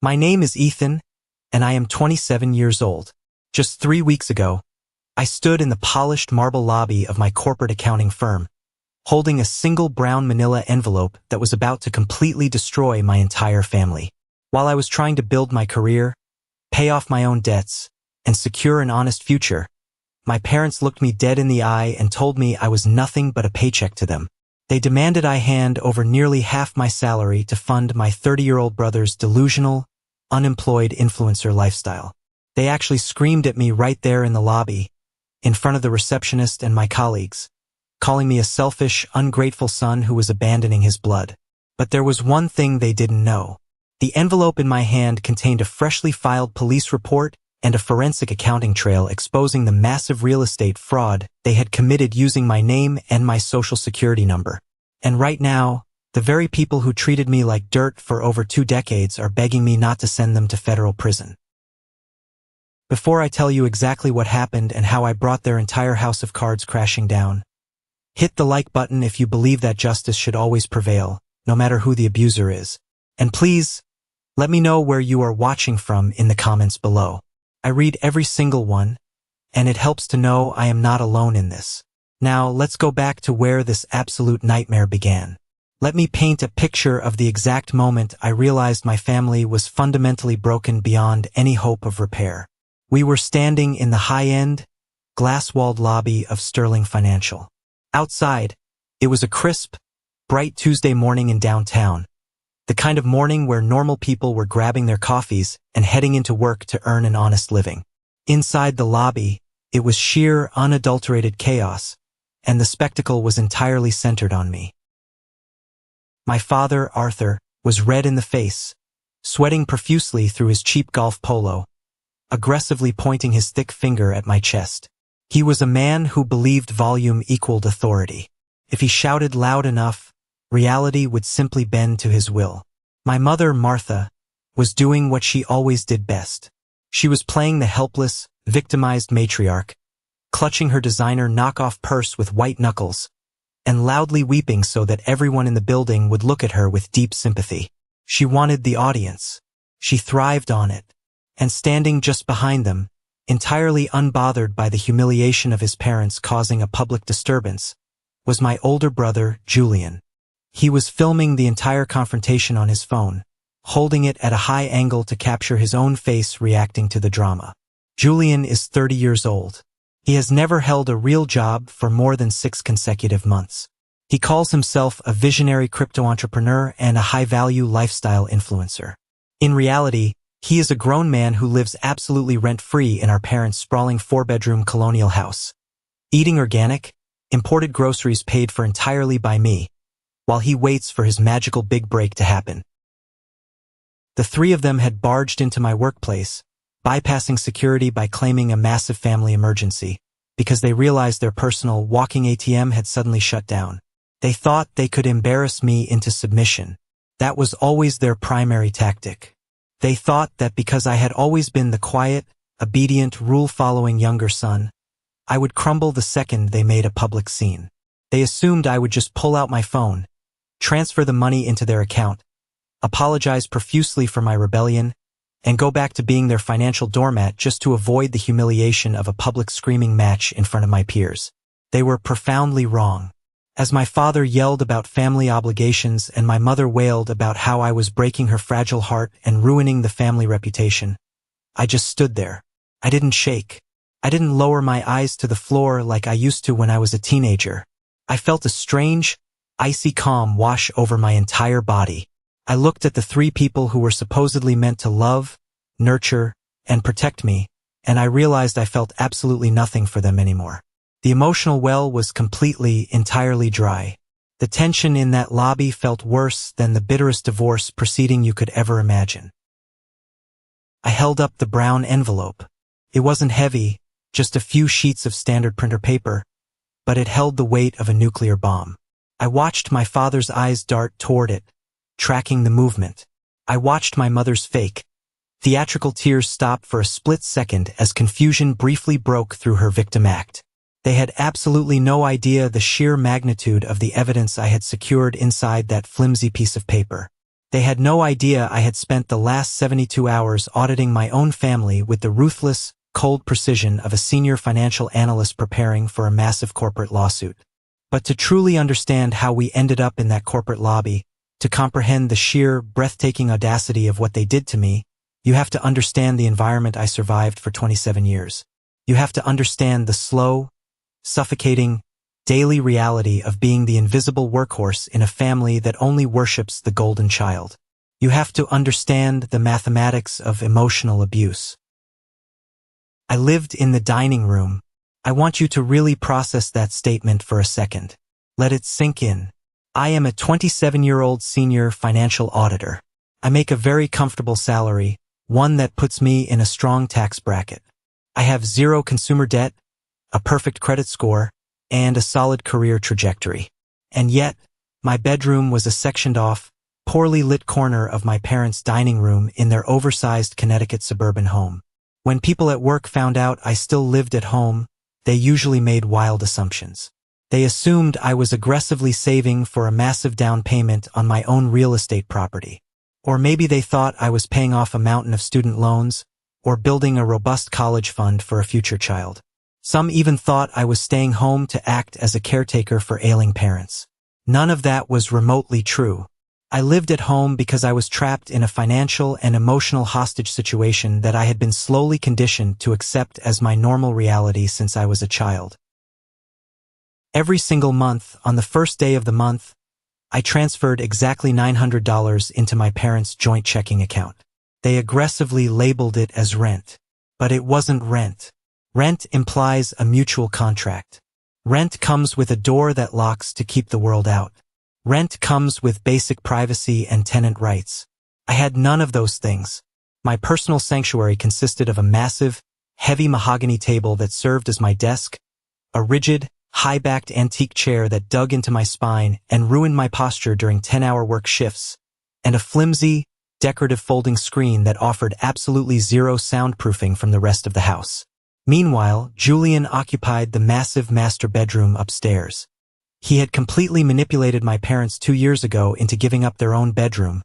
My name is Ethan, and I am 27 years old. Just 3 weeks ago, I stood in the polished marble lobby of my corporate accounting firm, holding a single brown manila envelope that was about to completely destroy my entire family. While I was trying to build my career, pay off my own debts, and secure an honest future, my parents looked me dead in the eye and told me I was nothing but a paycheck to them. They demanded I hand over nearly half my salary to fund my 30-year-old brother's delusional, unemployed influencer lifestyle. They actually screamed at me right there in the lobby, in front of the receptionist and my colleagues, calling me a selfish, ungrateful son who was abandoning his blood. But there was one thing they didn't know. The envelope in my hand contained a freshly filed police report and a forensic accounting trail exposing the massive real estate fraud they had committed using my name and my social security number. And right now, the very people who treated me like dirt for over 2 decades are begging me not to send them to federal prison. Before I tell you exactly what happened and how I brought their entire house of cards crashing down, hit the like button if you believe that justice should always prevail, no matter who the abuser is. And please, let me know where you are watching from in the comments below. I read every single one, and it helps to know I am not alone in this. Now, let's go back to where this absolute nightmare began. Let me paint a picture of the exact moment I realized my family was fundamentally broken beyond any hope of repair. We were standing in the high-end, glass-walled lobby of Sterling Financial. Outside, it was a crisp, bright Tuesday morning in downtown, the kind of morning where normal people were grabbing their coffees and heading into work to earn an honest living. Inside the lobby, it was sheer, unadulterated chaos, and the spectacle was entirely centered on me. My father, Arthur, was red in the face, sweating profusely through his cheap golf polo, aggressively pointing his thick finger at my chest. He was a man who believed volume equaled authority. If he shouted loud enough, reality would simply bend to his will. My mother, Martha, was doing what she always did best. She was playing the helpless, victimized matriarch, clutching her designer knockoff purse with white knuckles, and loudly weeping so that everyone in the building would look at her with deep sympathy. She wanted the audience. She thrived on it. And standing just behind them, entirely unbothered by the humiliation of his parents causing a public disturbance, was my older brother, Julian. He was filming the entire confrontation on his phone, holding it at a high angle to capture his own face reacting to the drama. Julian is 30 years old. He has never held a real job for more than 6 consecutive months. He calls himself a visionary crypto entrepreneur and a high-value lifestyle influencer. In reality, he is a grown man who lives absolutely rent-free in our parents' sprawling 4-bedroom colonial house, eating organic, imported groceries paid for entirely by me, while he waits for his magical big break to happen. The 3 of them had barged into my workplace, bypassing security by claiming a massive family emergency, because they realized their personal walking ATM had suddenly shut down. They thought they could embarrass me into submission. That was always their primary tactic. They thought that because I had always been the quiet, obedient, rule-following younger son, I would crumble the second they made a public scene. They assumed I would just pull out my phone, transfer the money into their account, apologize profusely for my rebellion, and go back to being their financial doormat just to avoid the humiliation of a public screaming match in front of my peers. They were profoundly wrong. As my father yelled about family obligations and my mother wailed about how I was breaking her fragile heart and ruining the family reputation, I just stood there. I didn't shake. I didn't lower my eyes to the floor like I used to when I was a teenager. I felt a strange, icy calm wash over my entire body. I looked at the 3 people who were supposedly meant to love, nurture, and protect me, and I realized I felt absolutely nothing for them anymore. The emotional well was entirely dry. The tension in that lobby felt worse than the bitterest divorce proceeding you could ever imagine. I held up the brown envelope. It wasn't heavy, just a few sheets of standard printer paper, but it held the weight of a nuclear bomb. I watched my father's eyes dart toward it, tracking the movement. I watched my mother's fake, theatrical tears stop for a split second as confusion briefly broke through her victim act. They had absolutely no idea the sheer magnitude of the evidence I had secured inside that flimsy piece of paper. They had no idea I had spent the last 72 hours auditing my own family with the ruthless, cold precision of a senior financial analyst preparing for a massive corporate lawsuit. But to truly understand how we ended up in that corporate lobby, to comprehend the sheer, breathtaking audacity of what they did to me, you have to understand the environment I survived for 27 years. You have to understand the slow, suffocating, daily reality of being the invisible workhorse in a family that only worships the golden child. You have to understand the mathematics of emotional abuse. I lived in the dining room. I want you to really process that statement for a second. Let it sink in. I am a 27-year-old senior financial auditor. I make a very comfortable salary, one that puts me in a strong tax bracket. I have zero consumer debt, a perfect credit score, and a solid career trajectory. And yet, my bedroom was a sectioned off, poorly lit corner of my parents' dining room in their oversized Connecticut suburban home. When people at work found out I still lived at home, they usually made wild assumptions. They assumed I was aggressively saving for a massive down payment on my own real estate property. Or maybe they thought I was paying off a mountain of student loans, or building a robust college fund for a future child. Some even thought I was staying home to act as a caretaker for ailing parents. None of that was remotely true. I lived at home because I was trapped in a financial and emotional hostage situation that I had been slowly conditioned to accept as my normal reality since I was a child. Every single month, on the first day of the month, I transferred exactly $900 into my parents' joint checking account. They aggressively labeled it as rent. But it wasn't rent. Rent implies a mutual contract. Rent comes with a door that locks to keep the world out. Rent comes with basic privacy and tenant rights. I had none of those things. My personal sanctuary consisted of a massive, heavy mahogany table that served as my desk, a rigid, high-backed antique chair that dug into my spine and ruined my posture during 10-hour work shifts, and a flimsy, decorative folding screen that offered absolutely zero soundproofing from the rest of the house. Meanwhile, Julian occupied the massive master bedroom upstairs. He had completely manipulated my parents 2 years ago into giving up their own bedroom,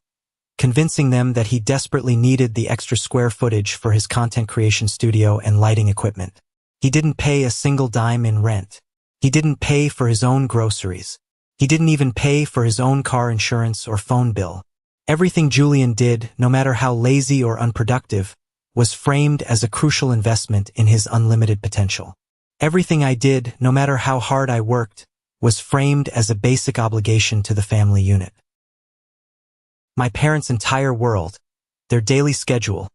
convincing them that he desperately needed the extra square footage for his content creation studio and lighting equipment. He didn't pay a single dime in rent. He didn't pay for his own groceries. He didn't even pay for his own car insurance or phone bill. Everything Julian did, no matter how lazy or unproductive, was framed as a crucial investment in his unlimited potential. Everything I did, no matter how hard I worked, was framed as a basic obligation to the family unit. My parents' entire world, their daily schedule,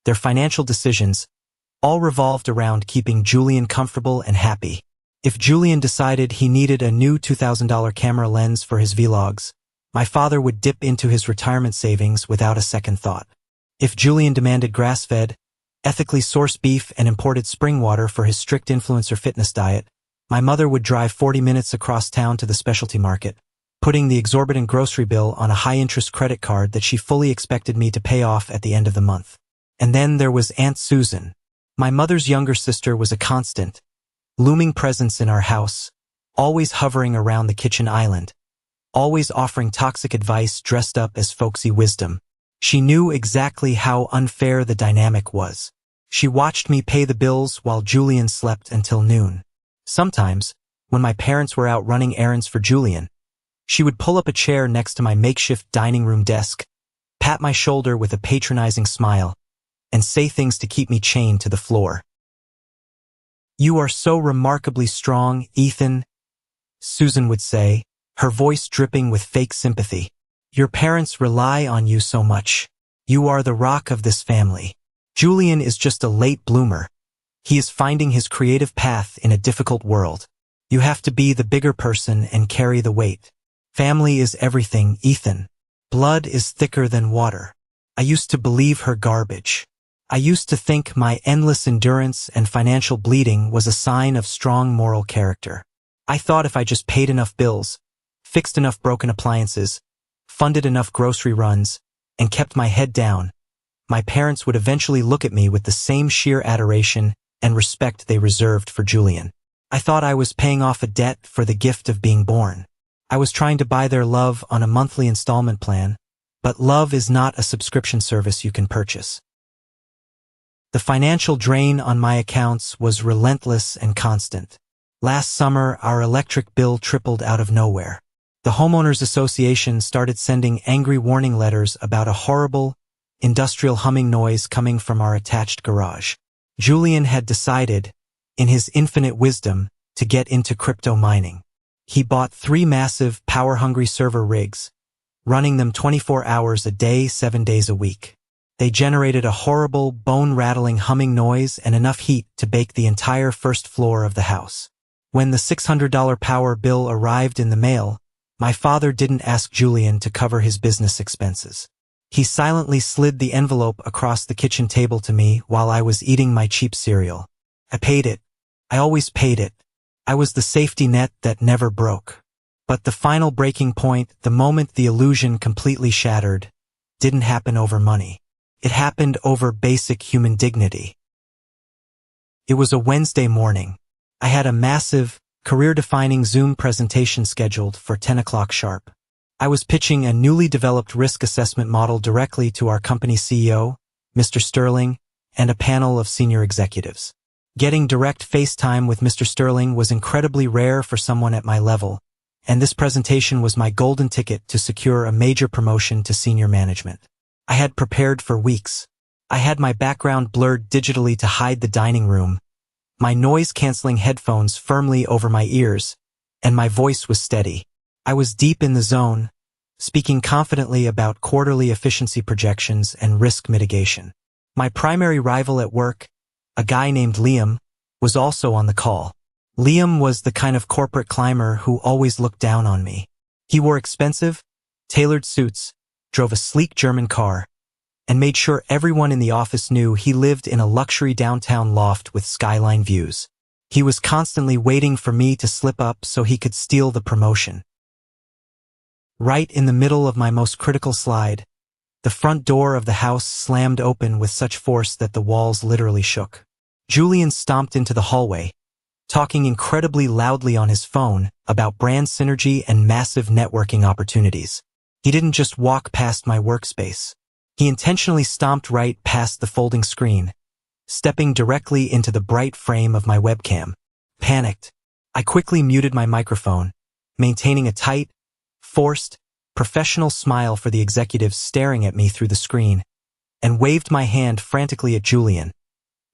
their financial decisions, all revolved around keeping Julian comfortable and happy. If Julian decided he needed a new $2,000 camera lens for his vlogs, my father would dip into his retirement savings without a second thought. If Julian demanded grass-fed, ethically sourced beef and imported spring water for his strict influencer fitness diet, my mother would drive 40 minutes across town to the specialty market, putting the exorbitant grocery bill on a high-interest credit card that she fully expected me to pay off at the end of the month. And then there was Aunt Susan. My mother's younger sister was a constant, looming presence in our house, always hovering around the kitchen island, always offering toxic advice dressed up as folksy wisdom. She knew exactly how unfair the dynamic was. She watched me pay the bills while Julian slept until noon. Sometimes, when my parents were out running errands for Julian, she would pull up a chair next to my makeshift dining room desk, pat my shoulder with a patronizing smile, and say things to keep me chained to the floor. "You are so remarkably strong, Ethan," Susan would say, her voice dripping with fake sympathy. "Your parents rely on you so much. You are the rock of this family. Julian is just a late bloomer. He is finding his creative path in a difficult world. You have to be the bigger person and carry the weight. Family is everything, Ethan. Blood is thicker than water." I used to believe her garbage. I used to think my endless endurance and financial bleeding was a sign of strong moral character. I thought if I just paid enough bills, fixed enough broken appliances, funded enough grocery runs, and kept my head down, my parents would eventually look at me with the same sheer adoration and respect they reserved for Julian. I thought I was paying off a debt for the gift of being born. I was trying to buy their love on a monthly installment plan, But love is not a subscription service you can purchase. The financial drain on my accounts was relentless and constant. Last summer, our electric bill tripled out of nowhere. The Homeowners Association started sending angry warning letters about a horrible, industrial humming noise coming from our attached garage. Julian had decided, in his infinite wisdom, to get into crypto mining. He bought 3 massive, power-hungry server rigs, running them 24 hours a day, 7 days a week. They generated a horrible, bone-rattling humming noise and enough heat to bake the entire first floor of the house. When the $600 power bill arrived in the mail, my father didn't ask Julian to cover his business expenses. He silently slid the envelope across the kitchen table to me while I was eating my cheap cereal. I paid it. I always paid it. I was the safety net that never broke. But the final breaking point, the moment the illusion completely shattered, didn't happen over money. It happened over basic human dignity. It was a Wednesday morning. I had a massive, career-defining Zoom presentation scheduled for 10 o'clock sharp. I was pitching a newly developed risk assessment model directly to our company CEO, Mr. Sterling, and a panel of senior executives. Getting direct FaceTime with Mr. Sterling was incredibly rare for someone at my level, and this presentation was my golden ticket to secure a major promotion to senior management. I had prepared for weeks. I had my background blurred digitally to hide the dining room, my noise-canceling headphones firmly over my ears, and my voice was steady. I was deep in the zone, speaking confidently about quarterly efficiency projections and risk mitigation. My primary rival at work, a guy named Liam, was also on the call. Liam was the kind of corporate climber who always looked down on me. He wore expensive, tailored suits, drove a sleek German car, and made sure everyone in the office knew he lived in a luxury downtown loft with skyline views. He was constantly waiting for me to slip up so he could steal the promotion. Right in the middle of my most critical slide, the front door of the house slammed open with such force that the walls literally shook. Julian stomped into the hallway, talking incredibly loudly on his phone about brand synergy and massive networking opportunities. He didn't just walk past my workspace. He intentionally stomped right past the folding screen, stepping directly into the bright frame of my webcam. Panicked, I quickly muted my microphone, maintaining a tight, forced, professional smile for the executives staring at me through the screen, and waved my hand frantically at Julian,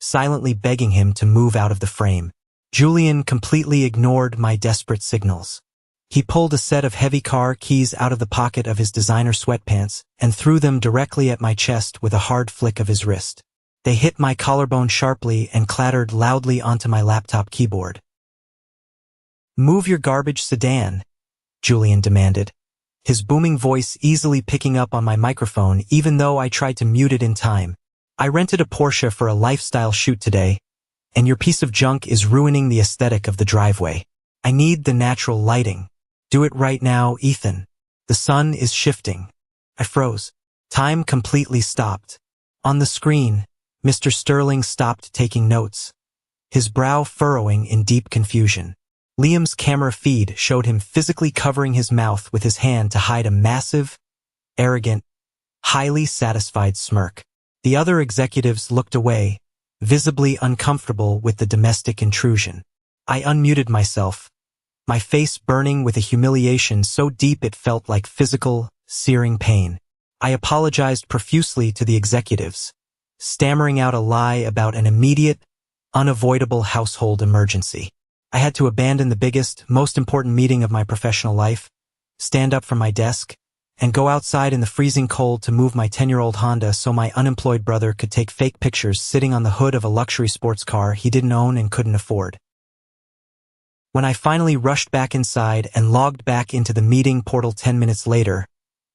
silently begging him to move out of the frame. Julian completely ignored my desperate signals. He pulled a set of heavy car keys out of the pocket of his designer sweatpants and threw them directly at my chest with a hard flick of his wrist. They hit my collarbone sharply and clattered loudly onto my laptop keyboard. "Move your garbage sedan," Julian demanded, his booming voice easily picking up on my microphone even though I tried to mute it in time. "I rented a Porsche for a lifestyle shoot today, and your piece of junk is ruining the aesthetic of the driveway. I need the natural lighting. Do it right now, Ethan. The sun is shifting." I froze. Time completely stopped. On the screen, Mr. Sterling stopped taking notes, his brow furrowing in deep confusion. Liam's camera feed showed him physically covering his mouth with his hand to hide a massive, arrogant, highly satisfied smirk. The other executives looked away, visibly uncomfortable with the domestic intrusion. I unmuted myself, my face burning with a humiliation so deep it felt like physical, searing pain. I apologized profusely to the executives, stammering out a lie about an immediate, unavoidable household emergency. I had to abandon the biggest, most important meeting of my professional life, stand up from my desk, and go outside in the freezing cold to move my 10-year-old Honda so my unemployed brother could take fake pictures sitting on the hood of a luxury sports car he didn't own and couldn't afford. When I finally rushed back inside and logged back into the meeting portal 10 minutes later,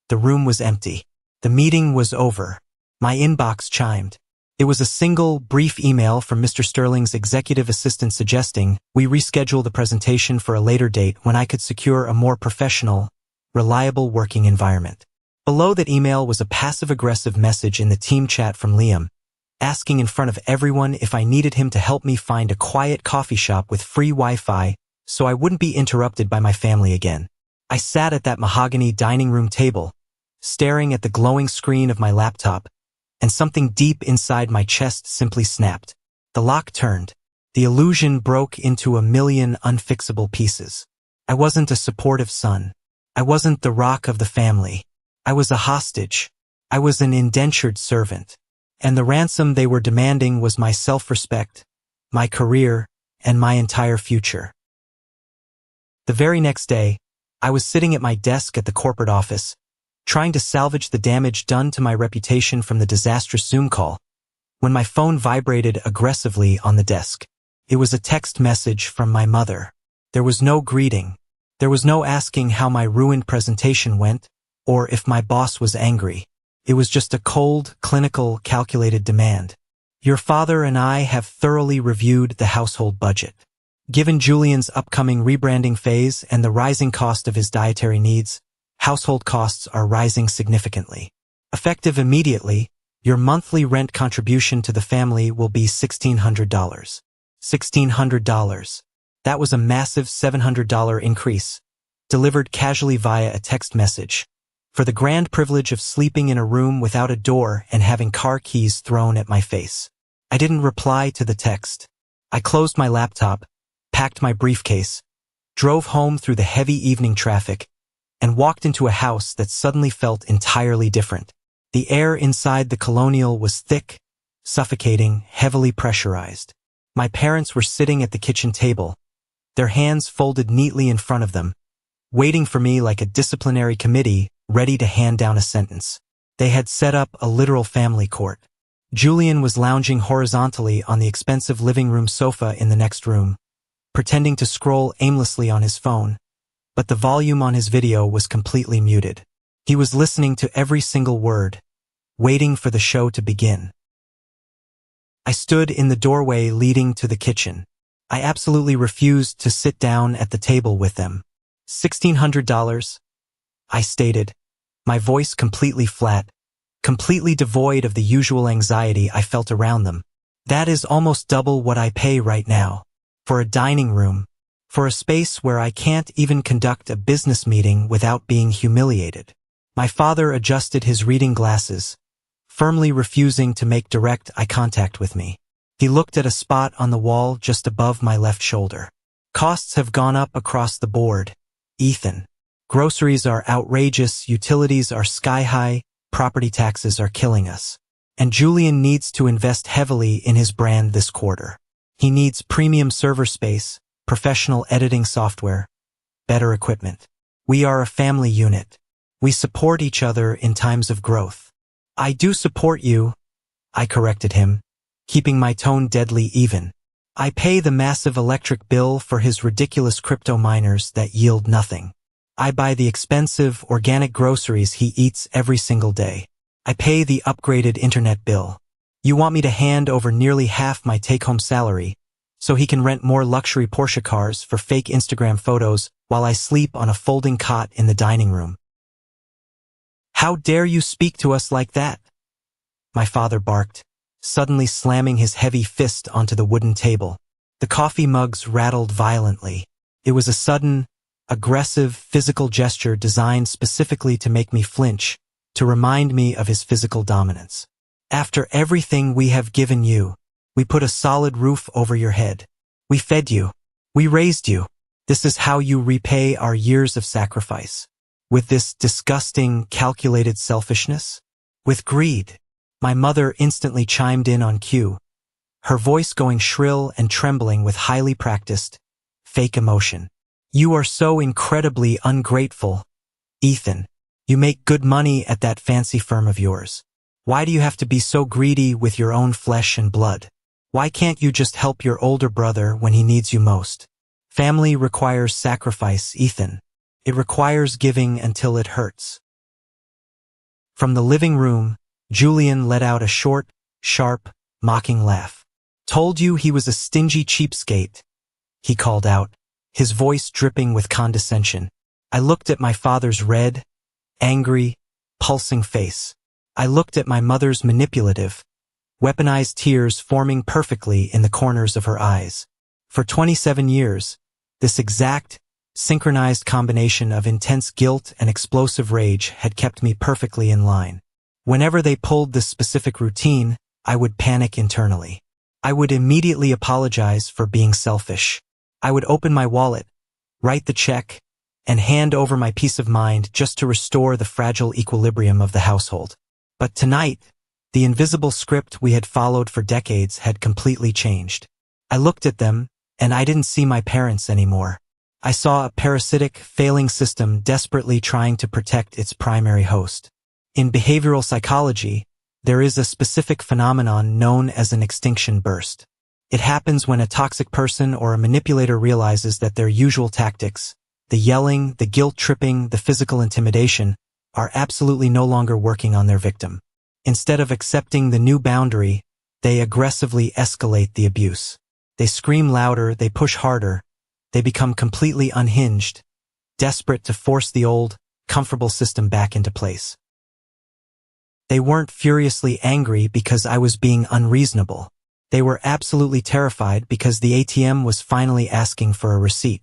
the room was empty. The meeting was over. My inbox chimed. It was a single, brief email from Mr. Sterling's executive assistant suggesting we reschedule the presentation for a later date when I could secure a more professional, reliable working environment. Below that email was a passive-aggressive message in the team chat from Liam, asking in front of everyone if I needed him to help me find a quiet coffee shop with free Wi-Fi so I wouldn't be interrupted by my family again. I sat at that mahogany dining room table, staring at the glowing screen of my laptop, and something deep inside my chest simply snapped. The lock turned. The illusion broke into a million unfixable pieces. I wasn't a supportive son. I wasn't the rock of the family. I was a hostage. I was an indentured servant. And the ransom they were demanding was my self-respect, my career, and my entire future. The very next day, I was sitting at my desk at the corporate office, trying to salvage the damage done to my reputation from the disastrous Zoom call, when my phone vibrated aggressively on the desk. It was a text message from my mother. There was no greeting. There was no asking how my ruined presentation went, or if my boss was angry. It was just a cold, clinical, calculated demand. Your father and I have thoroughly reviewed the household budget. Given Julian's upcoming rebranding phase and the rising cost of his dietary needs, household costs are rising significantly. Effective immediately, your monthly rent contribution to the family will be $1,600. $1,600. That was a massive $700 increase, delivered casually via a text message, for the grand privilege of sleeping in a room without a door and having car keys thrown at my face. I didn't reply to the text. I closed my laptop, packed my briefcase, drove home through the heavy evening traffic, and walked into a house that suddenly felt entirely different. The air inside the Colonial was thick, suffocating, heavily pressurized. My parents were sitting at the kitchen table, their hands folded neatly in front of them, waiting for me like a disciplinary committee ready to hand down a sentence. They had set up a literal family court. Julian was lounging horizontally on the expensive living room sofa in the next room, pretending to scroll aimlessly on his phone, but the volume on his video was completely muted. He was listening to every single word, waiting for the show to begin. I stood in the doorway leading to the kitchen. I absolutely refused to sit down at the table with them. $1,600, I stated, my voice completely flat, completely devoid of the usual anxiety I felt around them. That is almost double what I pay right now. For a dining room, for a space where I can't even conduct a business meeting without being humiliated. My father adjusted his reading glasses, firmly refusing to make direct eye contact with me. He looked at a spot on the wall just above my left shoulder. Costs have gone up across the board, Ethan. Groceries are outrageous, utilities are sky-high, property taxes are killing us. And Julian needs to invest heavily in his brand this quarter. He needs premium server space, professional editing software, better equipment. We are a family unit. We support each other in times of growth. I do support you, I corrected him, keeping my tone deadly even. I pay the massive electric bill for his ridiculous crypto miners that yield nothing. I buy the expensive, organic groceries he eats every single day. I pay the upgraded internet bill. You want me to hand over nearly half my take-home salary so he can rent more luxury Porsche cars for fake Instagram photos while I sleep on a folding cot in the dining room. How dare you speak to us like that? My father barked, suddenly slamming his heavy fist onto the wooden table. The coffee mugs rattled violently. It was a sudden, aggressive, physical gesture designed specifically to make me flinch, to remind me of his physical dominance. After everything we have given you, we put a solid roof over your head. We fed you. We raised you. This is how you repay our years of sacrifice. With this disgusting, calculated selfishness? With greed? My mother instantly chimed in on cue, her voice going shrill and trembling with highly practiced, fake emotion. You are so incredibly ungrateful, Ethan. You make good money at that fancy firm of yours. Why do you have to be so greedy with your own flesh and blood? Why can't you just help your older brother when he needs you most? Family requires sacrifice, Ethan. It requires giving until it hurts. From the living room, Julian let out a short, sharp, mocking laugh. Told you he was a stingy cheapskate, he called out, his voice dripping with condescension. I looked at my father's red, angry, pulsing face. I looked at my mother's manipulative, weaponized tears forming perfectly in the corners of her eyes. For 27 years, this exact, synchronized combination of intense guilt and explosive rage had kept me perfectly in line. Whenever they pulled this specific routine, I would panic internally. I would immediately apologize for being selfish. I would open my wallet, write the check, and hand over my peace of mind just to restore the fragile equilibrium of the household. But tonight, the invisible script we had followed for decades had completely changed. I looked at them, and I didn't see my parents anymore. I saw a parasitic, failing system desperately trying to protect its primary host. In behavioral psychology, there is a specific phenomenon known as an extinction burst. It happens when a toxic person or a manipulator realizes that their usual tactics, the yelling, the guilt-tripping, the physical intimidation, are absolutely no longer working on their victim. Instead of accepting the new boundary, they aggressively escalate the abuse. They scream louder, they push harder, they become completely unhinged, desperate to force the old, comfortable system back into place. They weren't furiously angry because I was being unreasonable. They were absolutely terrified because the ATM was finally asking for a receipt.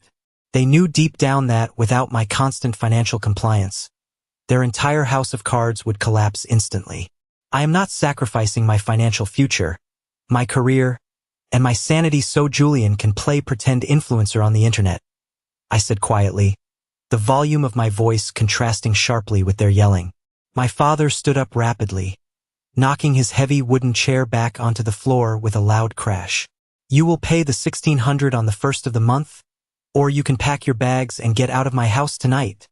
They knew deep down that, without my constant financial compliance, their entire house of cards would collapse instantly. I am not sacrificing my financial future, my career, and my sanity so Julian can play pretend influencer on the internet, I said quietly, the volume of my voice contrasting sharply with their yelling. My father stood up rapidly, knocking his heavy wooden chair back onto the floor with a loud crash. You will pay the $1,600 on the first of the month, or you can pack your bags and get out of my house tonight,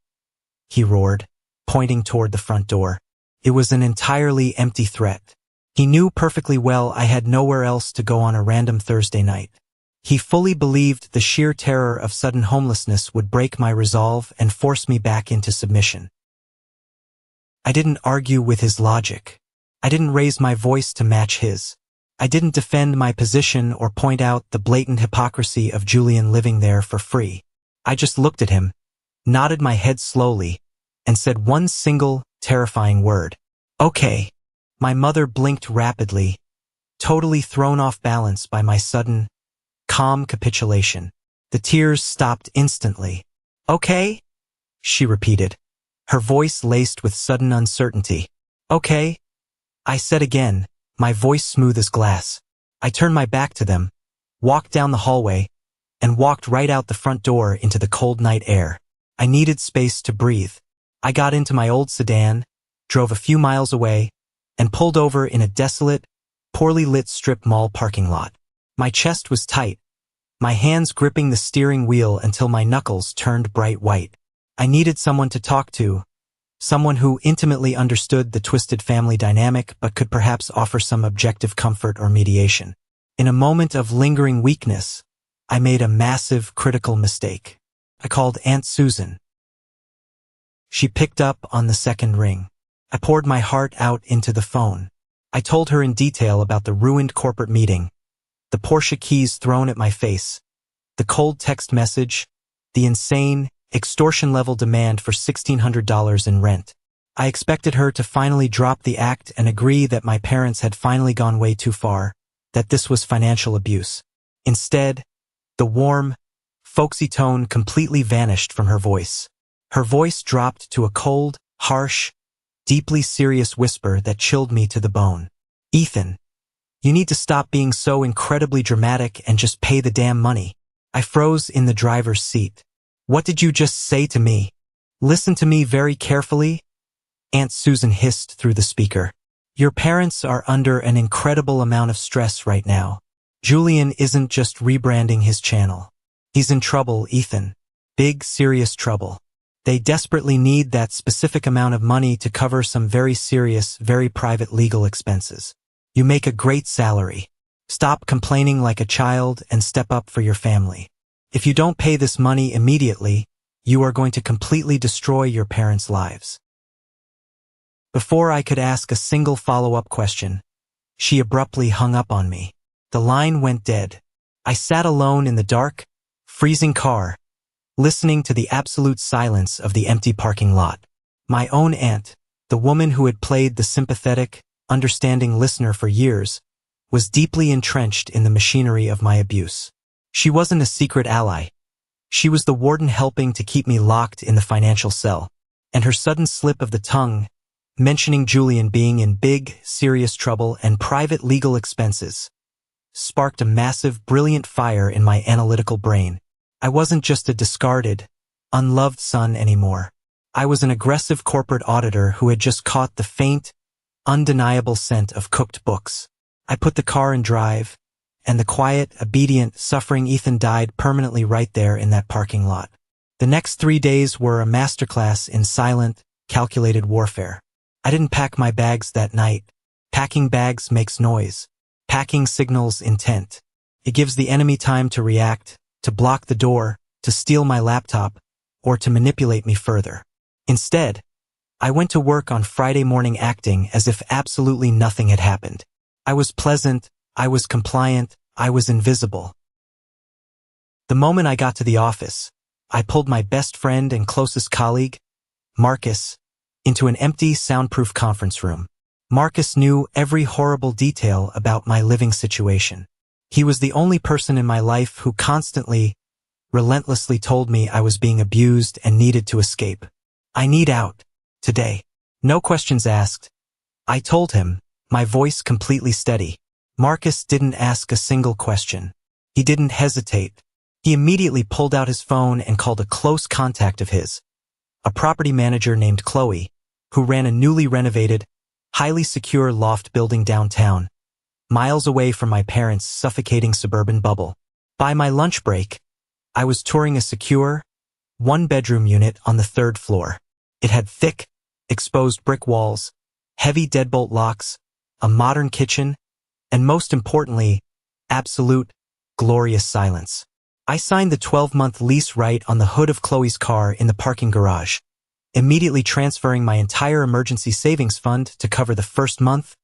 he roared, pointing toward the front door. It was an entirely empty threat. He knew perfectly well I had nowhere else to go on a random Thursday night. He fully believed the sheer terror of sudden homelessness would break my resolve and force me back into submission. I didn't argue with his logic. I didn't raise my voice to match his. I didn't defend my position or point out the blatant hypocrisy of Julian living there for free. I just looked at him, nodded my head slowly, and said one single, terrifying word. Okay. My mother blinked rapidly, totally thrown off balance by my sudden, calm capitulation. The tears stopped instantly. Okay? She repeated, her voice laced with sudden uncertainty. Okay? I said again, my voice smooth as glass. I turned my back to them, walked down the hallway, and walked right out the front door into the cold night air. I needed space to breathe. I got into my old sedan, drove a few miles away, and pulled over in a desolate, poorly lit strip mall parking lot. My chest was tight, my hands gripping the steering wheel until my knuckles turned bright white. I needed someone to talk to, someone who intimately understood the twisted family dynamic but could perhaps offer some objective comfort or mediation. In a moment of lingering weakness, I made a massive, critical mistake. I called Aunt Susan. She picked up on the second ring. I poured my heart out into the phone. I told her in detail about the ruined corporate meeting, the Porsche keys thrown at my face, the cold text message, the insane, extortion-level demand for $1,600 in rent. I expected her to finally drop the act and agree that my parents had finally gone way too far, that this was financial abuse. Instead, the warm, folksy tone completely vanished from her voice. Her voice dropped to a cold, harsh, deeply serious whisper that chilled me to the bone. Ethan, you need to stop being so incredibly dramatic and just pay the damn money. I froze in the driver's seat. What did you just say to me? Listen to me very carefully, Aunt Susan hissed through the speaker. Your parents are under an incredible amount of stress right now. Julian isn't just rebranding his channel. He's in trouble, Ethan. Big, serious trouble. They desperately need that specific amount of money to cover some very serious, very private legal expenses. You make a great salary. Stop complaining like a child and step up for your family. If you don't pay this money immediately, you are going to completely destroy your parents' lives. Before I could ask a single follow-up question, she abruptly hung up on me. The line went dead. I sat alone in the dark, freezing car, listening to the absolute silence of the empty parking lot. My own aunt, the woman who had played the sympathetic, understanding listener for years, was deeply entrenched in the machinery of my abuse. She wasn't a secret ally. She was the warden helping to keep me locked in the financial cell, and her sudden slip of the tongue, mentioning Julian being in big, serious trouble and private legal expenses, sparked a massive, brilliant fire in my analytical brain. I wasn't just a discarded, unloved son anymore. I was an aggressive corporate auditor who had just caught the faint, undeniable scent of cooked books. I put the car in drive, and the quiet, obedient, suffering Ethan died permanently right there in that parking lot. The next 3 days were a masterclass in silent, calculated warfare. I didn't pack my bags that night. Packing bags makes noise. Packing signals intent. It gives the enemy time to react, to block the door, to steal my laptop, or to manipulate me further. Instead, I went to work on Friday morning acting as if absolutely nothing had happened. I was pleasant, I was compliant, I was invisible. The moment I got to the office, I pulled my best friend and closest colleague, Marcus, into an empty, soundproof conference room. Marcus knew every horrible detail about my living situation. He was the only person in my life who constantly, relentlessly told me I was being abused and needed to escape. I need out. Today. No questions asked. I told him, my voice completely steady. Marcus didn't ask a single question. He didn't hesitate. He immediately pulled out his phone and called a close contact of his, a property manager named Chloe, who ran a newly renovated, highly secure loft building downtown, miles away from my parents' suffocating suburban bubble. By my lunch break, I was touring a secure, one-bedroom unit on the 3rd floor. It had thick, exposed brick walls, heavy deadbolt locks, a modern kitchen, and most importantly, absolute, glorious silence. I signed the 12-month lease right on the hood of Chloe's car in the parking garage, immediately transferring my entire emergency savings fund to cover the first month,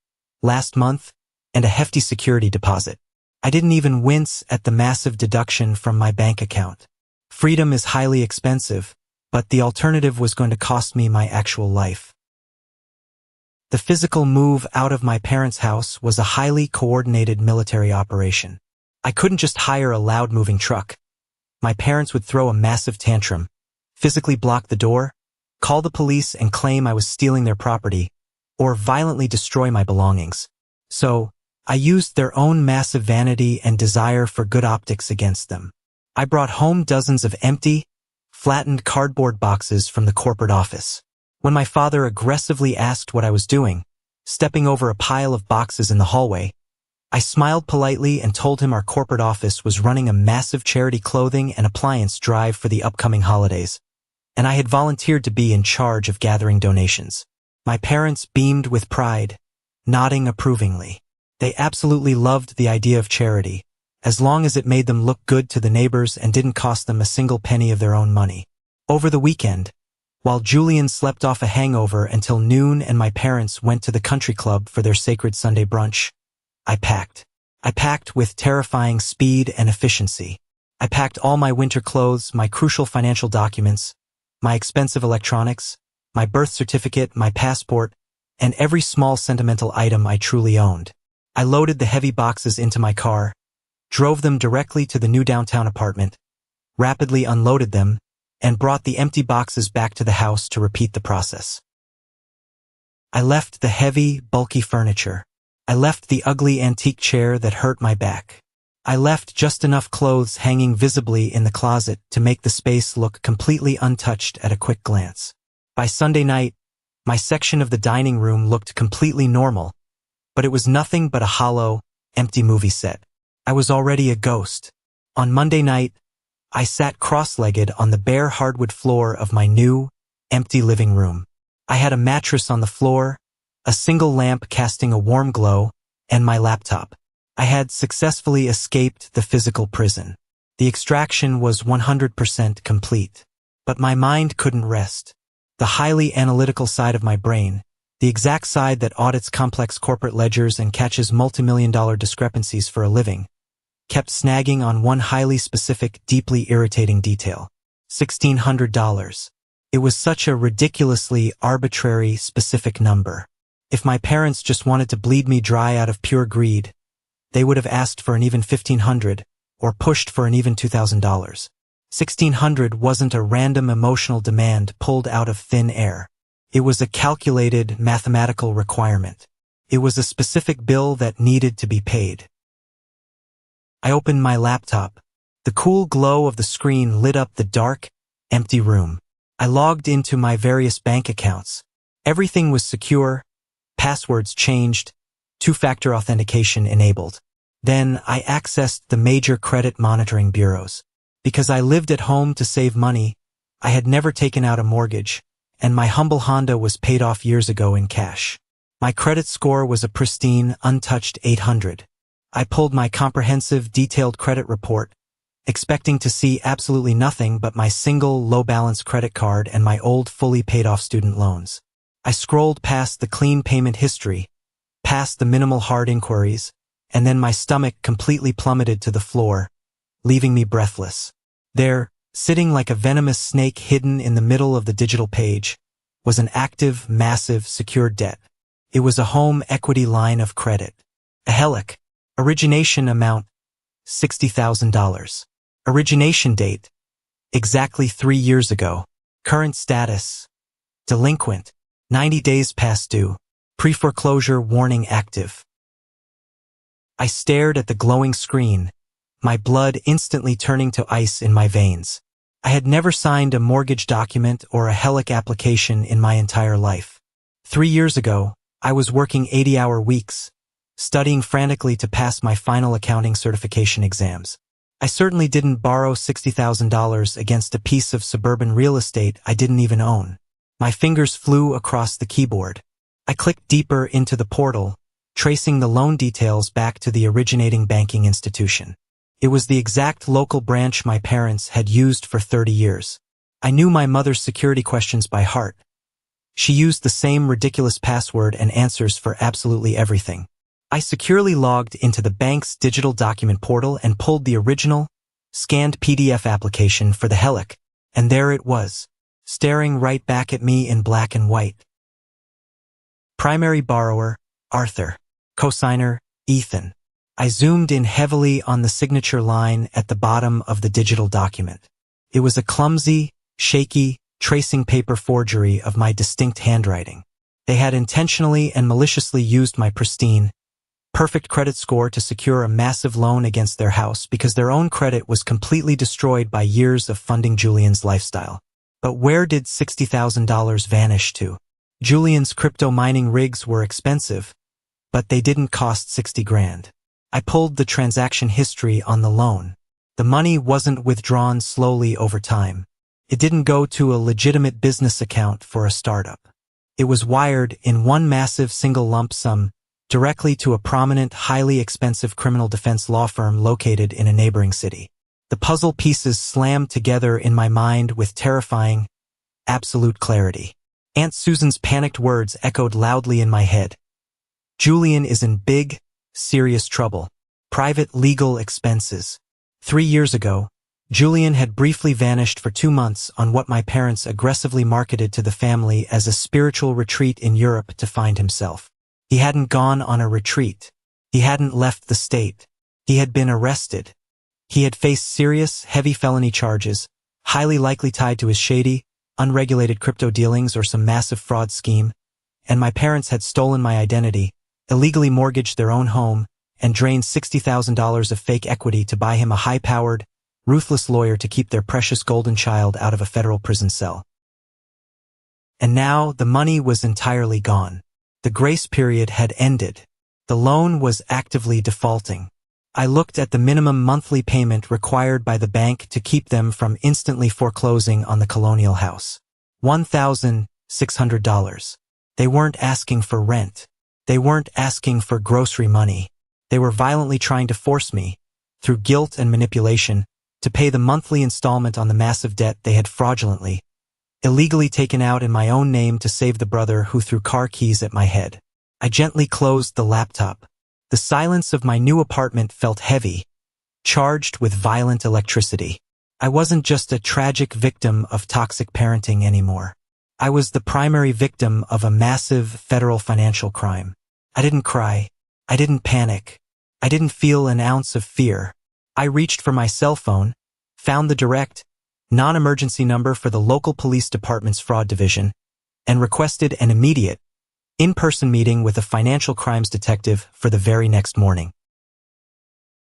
last month, and a hefty security deposit. I didn't even wince at the massive deduction from my bank account. Freedom is highly expensive, but the alternative was going to cost me my actual life. The physical move out of my parents' house was a highly coordinated military operation. I couldn't just hire a loud-moving truck. My parents would throw a massive tantrum, physically block the door, call the police and claim I was stealing their property, or violently destroy my belongings. So, I used their own massive vanity and desire for good optics against them. I brought home dozens of empty, flattened cardboard boxes from the corporate office. When my father aggressively asked what I was doing, stepping over a pile of boxes in the hallway, I smiled politely and told him our corporate office was running a massive charity clothing and appliance drive for the upcoming holidays, and I had volunteered to be in charge of gathering donations. My parents beamed with pride, nodding approvingly. They absolutely loved the idea of charity, as long as it made them look good to the neighbors and didn't cost them a single penny of their own money. Over the weekend, while Julian slept off a hangover until noon and my parents went to the country club for their sacred Sunday brunch, I packed. I packed with terrifying speed and efficiency. I packed all my winter clothes, my crucial financial documents, my expensive electronics, my birth certificate, my passport, and every small sentimental item I truly owned. I loaded the heavy boxes into my car, drove them directly to the new downtown apartment, rapidly unloaded them, and brought the empty boxes back to the house to repeat the process. I left the heavy, bulky furniture. I left the ugly antique chair that hurt my back. I left just enough clothes hanging visibly in the closet to make the space look completely untouched at a quick glance. By Sunday night, my section of the dining room looked completely normal, but it was nothing but a hollow, empty movie set. I was already a ghost. On Monday night, I sat cross-legged on the bare hardwood floor of my new, empty living room. I had a mattress on the floor, a single lamp casting a warm glow, and my laptop. I had successfully escaped the physical prison. The extraction was 100% complete. But my mind couldn't rest. The highly analytical side of my brain, the exact side that audits complex corporate ledgers and catches multi-million-dollar discrepancies for a living, kept snagging on one highly specific, deeply irritating detail. $1,600. It was such a ridiculously arbitrary, specific number. If my parents just wanted to bleed me dry out of pure greed, they would have asked for an even $1,500 or pushed for an even $2,000. $1,600 wasn't a random emotional demand pulled out of thin air. It was a calculated mathematical requirement. It was a specific bill that needed to be paid. I opened my laptop. The cool glow of the screen lit up the dark, empty room. I logged into my various bank accounts. Everything was secure, passwords changed, two-factor authentication enabled. Then I accessed the major credit monitoring bureaus. Because I lived at home to save money, I had never taken out a mortgage, and my humble Honda was paid off years ago in cash. My credit score was a pristine, untouched 800. I pulled my comprehensive, detailed credit report, expecting to see absolutely nothing but my single, low-balance credit card and my old, fully paid-off student loans. I scrolled past the clean payment history, past the minimal hard inquiries, and then my stomach completely plummeted to the floor, leaving me breathless. There, sitting like a venomous snake hidden in the middle of the digital page, was an active, massive, secured debt. It was a home equity line of credit. A HELOC. Origination amount, $60,000. Origination date, exactly 3 years ago. Current status, delinquent, 90 days past due. Pre-foreclosure warning active. I stared at the glowing screen, my blood instantly turning to ice in my veins. I had never signed a mortgage document or a HELOC application in my entire life. 3 years ago, I was working 80-hour weeks, studying frantically to pass my final accounting certification exams. I certainly didn't borrow $60,000 against a piece of suburban real estate I didn't even own. My fingers flew across the keyboard. I clicked deeper into the portal, tracing the loan details back to the originating banking institution. It was the exact local branch my parents had used for 30 years. I knew my mother's security questions by heart. She used the same ridiculous password and answers for absolutely everything. I securely logged into the bank's digital document portal and pulled the original, scanned PDF application for the HELOC, and there it was, staring right back at me in black and white. Primary borrower, Arthur. Cosigner, Ethan. I zoomed in heavily on the signature line at the bottom of the digital document. It was a clumsy, shaky, tracing paper forgery of my distinct handwriting. They had intentionally and maliciously used my pristine, perfect credit score to secure a massive loan against their house because their own credit was completely destroyed by years of funding Julian's lifestyle. But where did $60,000 vanish to? Julian's crypto mining rigs were expensive, but they didn't cost 60 grand. I pulled the transaction history on the loan. The money wasn't withdrawn slowly over time. It didn't go to a legitimate business account for a startup. It was wired in one massive single lump sum directly to a prominent, highly expensive criminal defense law firm located in a neighboring city. The puzzle pieces slammed together in my mind with terrifying, absolute clarity. Aunt Susan's panicked words echoed loudly in my head. Julian is in big, serious trouble. Private legal expenses. 3 years ago, Julian had briefly vanished for 2 months on what my parents aggressively marketed to the family as a spiritual retreat in Europe to find himself. He hadn't gone on a retreat. He hadn't left the state. He had been arrested. He had faced serious, heavy felony charges, highly likely tied to his shady, unregulated crypto dealings or some massive fraud scheme, and my parents had stolen my identity, illegally mortgaged their own home, and drained $60,000 of fake equity to buy him a high-powered, ruthless lawyer to keep their precious golden child out of a federal prison cell. And now the money was entirely gone. The grace period had ended. The loan was actively defaulting. I looked at the minimum monthly payment required by the bank to keep them from instantly foreclosing on the colonial house. $1,600. They weren't asking for rent. They weren't asking for grocery money. They were violently trying to force me, through guilt and manipulation, to pay the monthly installment on the massive debt they had fraudulently, illegally taken out in my own name to save the brother who threw car keys at my head. I gently closed the laptop. The silence of my new apartment felt heavy, charged with violent electricity. I wasn't just a tragic victim of toxic parenting anymore. I was the primary victim of a massive federal financial crime. I didn't cry. I didn't panic. I didn't feel an ounce of fear. I reached for my cell phone, found the direct, non-emergency number for the local police department's fraud division, and requested an immediate, in-person meeting with a financial crimes detective for the very next morning.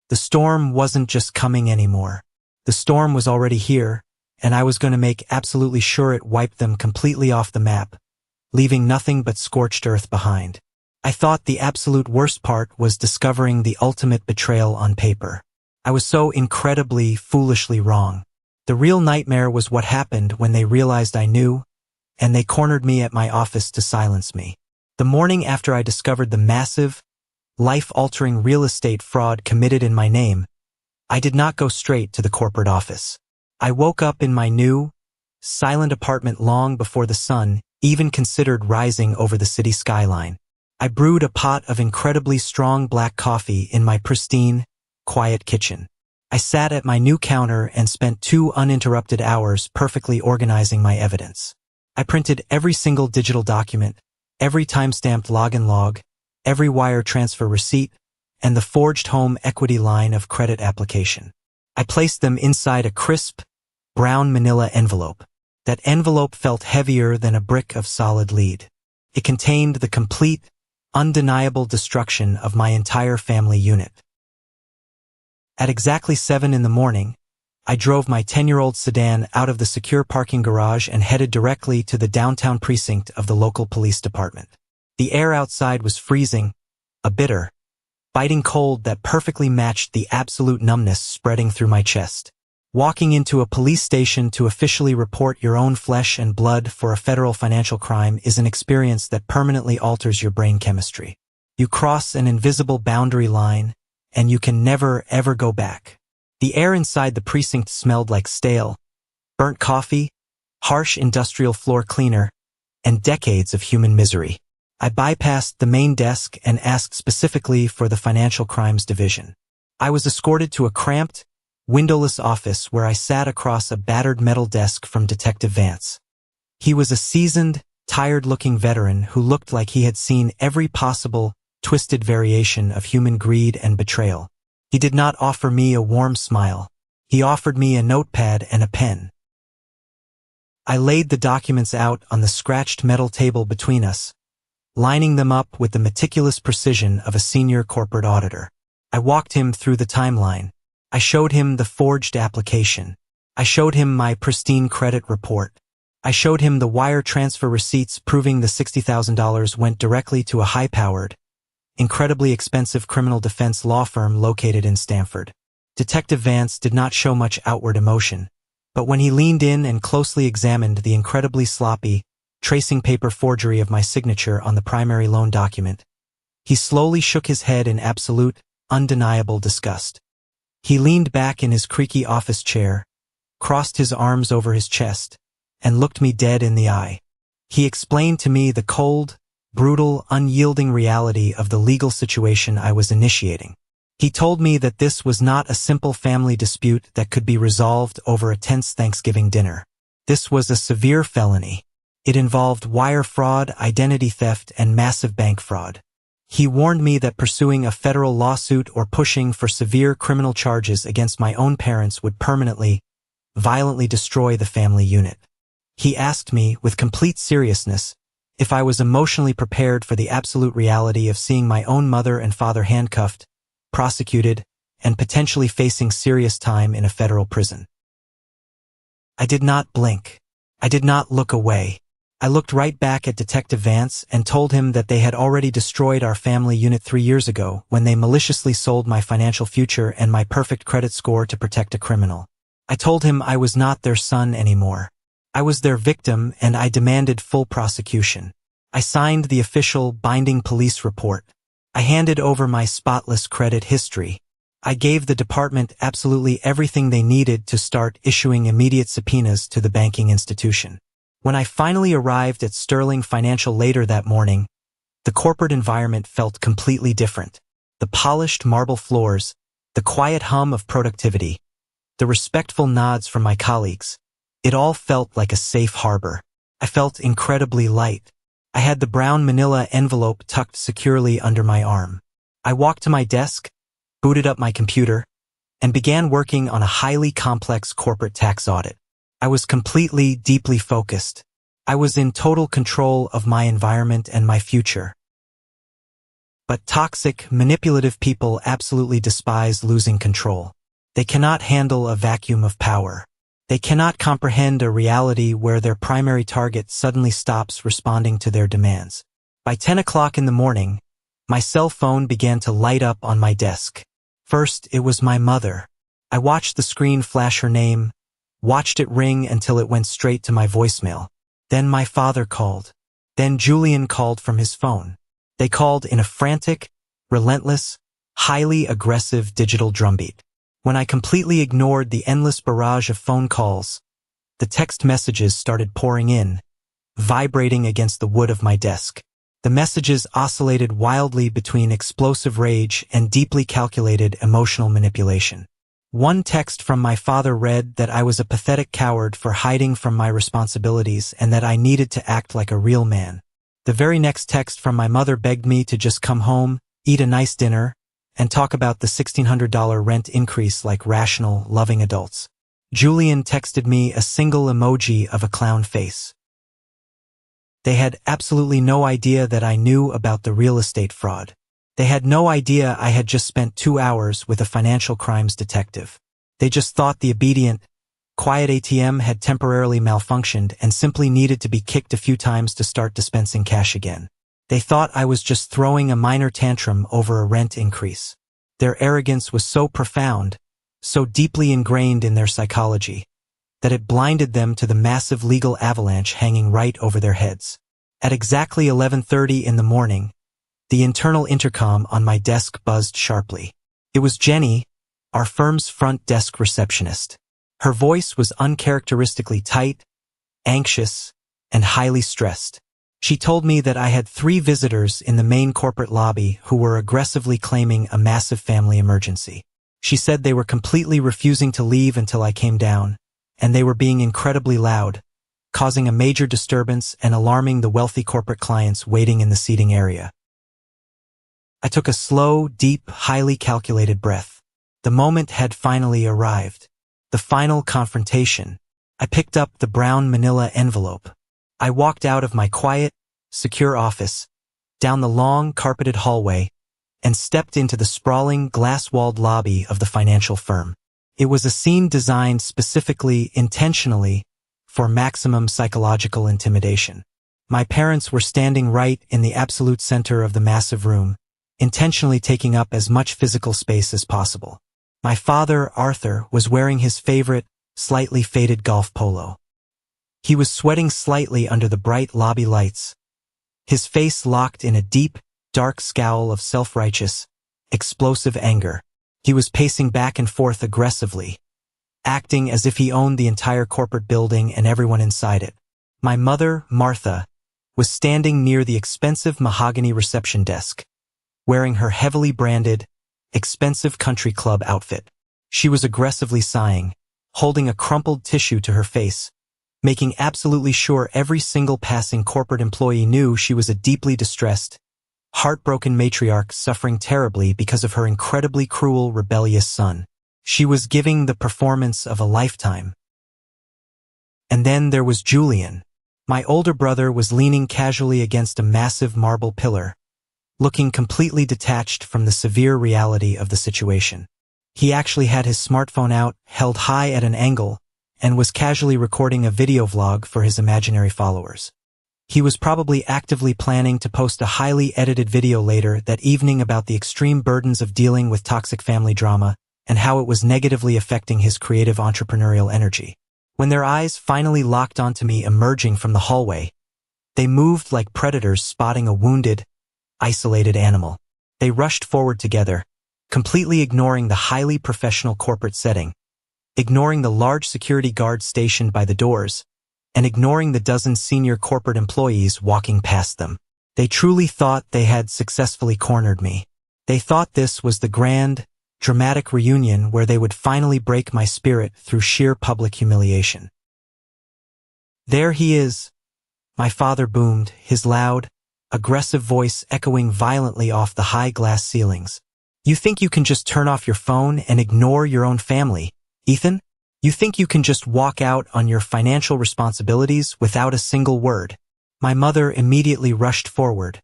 The storm wasn't just coming anymore. The storm was already here, and I was going to make absolutely sure it wiped them completely off the map, leaving nothing but scorched earth behind. I thought the absolute worst part was discovering the ultimate betrayal on paper. I was so incredibly, foolishly wrong. The real nightmare was what happened when they realized I knew, and they cornered me at my office to silence me. The morning after I discovered the massive, life-altering real estate fraud committed in my name, I did not go straight to the corporate office. I woke up in my new, silent apartment long before the sun even considered rising over the city skyline. I brewed a pot of incredibly strong black coffee in my pristine, quiet kitchen. I sat at my new counter and spent 2 uninterrupted hours perfectly organizing my evidence. I printed every single digital document, every time-stamped login log, every wire transfer receipt, and the forged home equity line of credit application. I placed them inside a crisp, brown manila envelope. That envelope felt heavier than a brick of solid lead. It contained the complete, undeniable destruction of my entire family unit. At exactly 7 in the morning, I drove my 10-year-old sedan out of the secure parking garage and headed directly to the downtown precinct of the local police department. The air outside was freezing, a bitter, biting cold that perfectly matched the absolute numbness spreading through my chest. Walking into a police station to officially report your own flesh and blood for a federal financial crime is an experience that permanently alters your brain chemistry. You cross an invisible boundary line, and you can never, ever go back. The air inside the precinct smelled like stale, burnt coffee, harsh industrial floor cleaner, and decades of human misery. I bypassed the main desk and asked specifically for the Financial Crimes Division. I was escorted to a cramped, windowless office where I sat across a battered metal desk from Detective Vance. He was a seasoned, tired-looking veteran who looked like he had seen every possible, twisted variation of human greed and betrayal. He did not offer me a warm smile. He offered me a notepad and a pen. I laid the documents out on the scratched metal table between us, lining them up with the meticulous precision of a senior corporate auditor. I walked him through the timeline. I showed him the forged application. I showed him my pristine credit report. I showed him the wire transfer receipts proving the $60,000 went directly to a high-powered, incredibly expensive criminal defense law firm located in Stamford. Detective Vance did not show much outward emotion, but when he leaned in and closely examined the incredibly sloppy, tracing paper forgery of my signature on the primary loan document, he slowly shook his head in absolute, undeniable disgust. He leaned back in his creaky office chair, crossed his arms over his chest, and looked me dead in the eye. He explained to me the cold, brutal, unyielding reality of the legal situation I was initiating. He told me that this was not a simple family dispute that could be resolved over a tense Thanksgiving dinner. This was a severe felony. It involved wire fraud, identity theft, and massive bank fraud. He warned me that pursuing a federal lawsuit or pushing for severe criminal charges against my own parents would permanently, violently destroy the family unit. He asked me, with complete seriousness, if I was emotionally prepared for the absolute reality of seeing my own mother and father handcuffed, prosecuted, and potentially facing serious time in a federal prison. I did not blink. I did not look away. I looked right back at Detective Vance and told him that they had already destroyed our family unit 3 years ago when they maliciously sold my financial future and my perfect credit score to protect a criminal. I told him I was not their son anymore. I was their victim and I demanded full prosecution. I signed the official, binding police report. I handed over my spotless credit history. I gave the department absolutely everything they needed to start issuing immediate subpoenas to the banking institution. When I finally arrived at Sterling Financial later that morning, the corporate environment felt completely different. The polished marble floors, the quiet hum of productivity, the respectful nods from my colleagues, it all felt like a safe harbor. I felt incredibly light. I had the brown manila envelope tucked securely under my arm. I walked to my desk, booted up my computer, and began working on a highly complex corporate tax audit. I was completely, deeply focused. I was in total control of my environment and my future. But toxic, manipulative people absolutely despise losing control. They cannot handle a vacuum of power. They cannot comprehend a reality where their primary target suddenly stops responding to their demands. By 10 o'clock in the morning, my cell phone began to light up on my desk. First, it was my mother. I watched the screen flash her name, watched it ring until it went straight to my voicemail. Then my father called. Then Julian called from his phone. They called in a frantic, relentless, highly aggressive digital drumbeat. When I completely ignored the endless barrage of phone calls, the text messages started pouring in, vibrating against the wood of my desk. The messages oscillated wildly between explosive rage and deeply calculated emotional manipulation. One text from my father read that I was a pathetic coward for hiding from my responsibilities and that I needed to act like a real man. The very next text from my mother begged me to just come home, eat a nice dinner, and talk about the $1,600 rent increase like rational, loving adults. Julian texted me a single emoji of a clown face. They had absolutely no idea that I knew about the real estate fraud. They had no idea I had just spent 2 hours with a financial crimes detective. They just thought the obedient, quiet ATM had temporarily malfunctioned and simply needed to be kicked a few times to start dispensing cash again. They thought I was just throwing a minor tantrum over a rent increase. Their arrogance was so profound, so deeply ingrained in their psychology, that it blinded them to the massive legal avalanche hanging right over their heads. At exactly 11:30 in the morning, the internal intercom on my desk buzzed sharply. It was Jenny, our firm's front desk receptionist. Her voice was uncharacteristically tight, anxious, and highly stressed. She told me that I had 3 visitors in the main corporate lobby who were aggressively claiming a massive family emergency. She said they were completely refusing to leave until I came down, and they were being incredibly loud, causing a major disturbance and alarming the wealthy corporate clients waiting in the seating area. I took a slow, deep, highly calculated breath. The moment had finally arrived. The final confrontation. I picked up the brown manila envelope. I walked out of my quiet, secure office, down the long, carpeted hallway, and stepped into the sprawling, glass-walled lobby of the financial firm. It was a scene designed specifically, intentionally, for maximum psychological intimidation. My parents were standing right in the absolute center of the massive room, intentionally taking up as much physical space as possible. My father, Arthur, was wearing his favorite, slightly faded golf polo. He was sweating slightly under the bright lobby lights, his face locked in a deep, dark scowl of self-righteous, explosive anger. He was pacing back and forth aggressively, acting as if he owned the entire corporate building and everyone inside it. My mother, Martha, was standing near the expensive mahogany reception desk, wearing her heavily branded, expensive country club outfit. She was aggressively sighing, holding a crumpled tissue to her face, making absolutely sure every single passing corporate employee knew she was a deeply distressed, heartbroken matriarch suffering terribly because of her incredibly cruel, rebellious son. She was giving the performance of a lifetime. And then there was Julian. My older brother was leaning casually against a massive marble pillar, looking completely detached from the severe reality of the situation. He actually had his smartphone out, held high at an angle, and was casually recording a video vlog for his imaginary followers. He was probably actively planning to post a highly edited video later that evening about the extreme burdens of dealing with toxic family drama and how it was negatively affecting his creative entrepreneurial energy. When their eyes finally locked onto me emerging from the hallway, they moved like predators spotting a wounded, isolated animal. They rushed forward together, completely ignoring the highly professional corporate setting, ignoring the large security guards stationed by the doors, and ignoring the dozen senior corporate employees walking past them. They truly thought they had successfully cornered me. They thought this was the grand, dramatic reunion where they would finally break my spirit through sheer public humiliation. "There he is," my father boomed, his loud, aggressive voice echoing violently off the high glass ceilings. "You think you can just turn off your phone and ignore your own family, Ethan? You think you can just walk out on your financial responsibilities without a single word? My mother immediately rushed forward,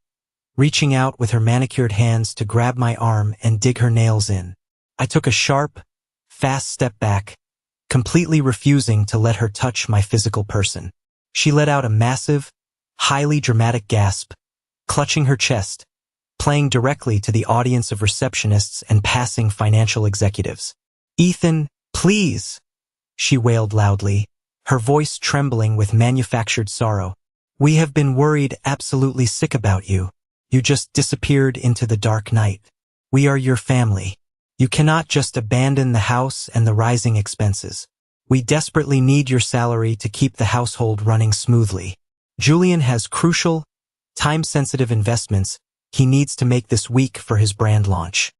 reaching out with her manicured hands to grab my arm and dig her nails in. I took a sharp, fast step back, completely refusing to let her touch my physical person. She let out a massive, highly dramatic gasp, clutching her chest, playing directly to the audience of receptionists and passing financial executives. "Ethan, please," she wailed loudly, her voice trembling with manufactured sorrow. "We have been worried absolutely sick about you. You just disappeared into the dark night. We are your family. You cannot just abandon the house and the rising expenses. We desperately need your salary to keep the household running smoothly. Julian has crucial, time-sensitive investments he needs to make this week for his brand launch."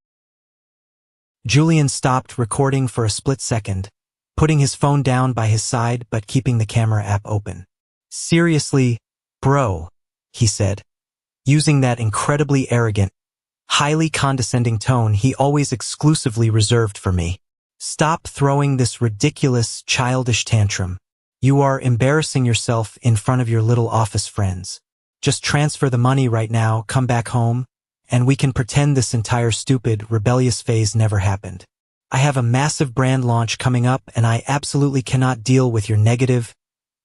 Julian stopped recording for a split second, putting his phone down by his side but keeping the camera app open. "Seriously, bro," he said, using that incredibly arrogant, highly condescending tone he always exclusively reserved for me. "Stop throwing this ridiculous, childish tantrum. You are embarrassing yourself in front of your little office friends. Just transfer the money right now, come back home, and we can pretend this entire stupid, rebellious phase never happened. I have a massive brand launch coming up and I absolutely cannot deal with your negative,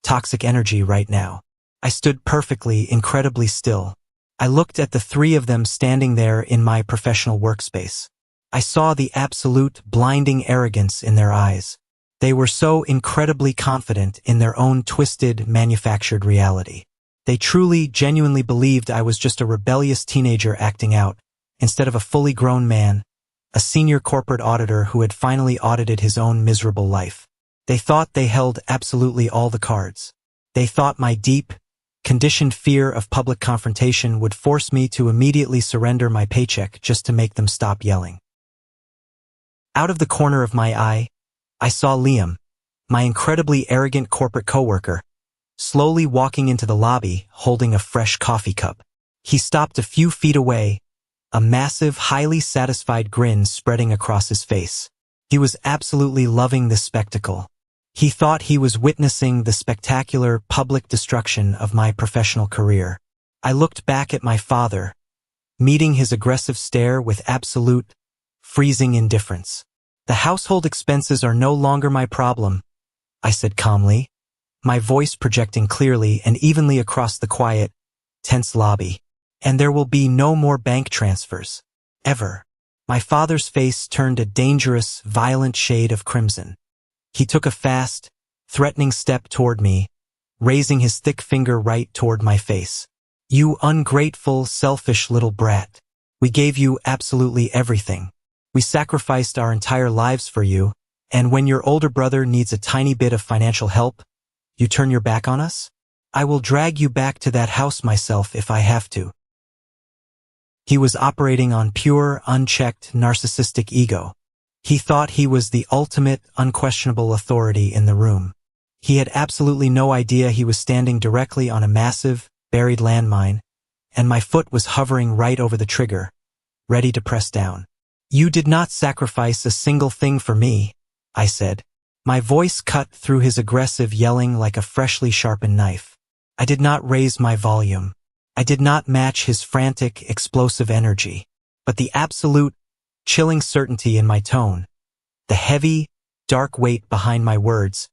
toxic energy right now." I stood perfectly, incredibly still. I looked at the three of them standing there in my professional workspace. I saw the absolute, blinding arrogance in their eyes. They were so incredibly confident in their own twisted, manufactured reality. They truly, genuinely believed I was just a rebellious teenager acting out, instead of a fully grown man, a senior corporate auditor who had finally audited his own miserable life. They thought they held absolutely all the cards. They thought my deep, conditioned fear of public confrontation would force me to immediately surrender my paycheck just to make them stop yelling. Out of the corner of my eye, I saw Liam, my incredibly arrogant corporate coworker, slowly walking into the lobby holding a fresh coffee cup. He stopped a few feet away, a massive, highly satisfied grin spreading across his face. He was absolutely loving this spectacle. He thought he was witnessing the spectacular public destruction of my professional career. I looked back at my father, meeting his aggressive stare with absolute, freezing indifference. "The household expenses are no longer my problem," I said calmly, my voice projecting clearly and evenly across the quiet, tense lobby. "And there will be no more bank transfers. Ever." My father's face turned a dangerous, violent shade of crimson. He took a fast, threatening step toward me, raising his thick finger right toward my face. "You ungrateful, selfish little brat. We gave you absolutely everything. We sacrificed our entire lives for you, and when your older brother needs a tiny bit of financial help, you turn your back on us? I will drag you back to that house myself if I have to." He was operating on pure, unchecked, narcissistic ego. He thought he was the ultimate, unquestionable authority in the room. He had absolutely no idea he was standing directly on a massive, buried landmine, and my foot was hovering right over the trigger, ready to press down. "You did not sacrifice a single thing for me," I said. My voice cut through his aggressive yelling like a freshly sharpened knife. I did not raise my volume. I did not match his frantic, explosive energy. But the absolute, chilling certainty in my tone, the heavy, dark weight behind my words,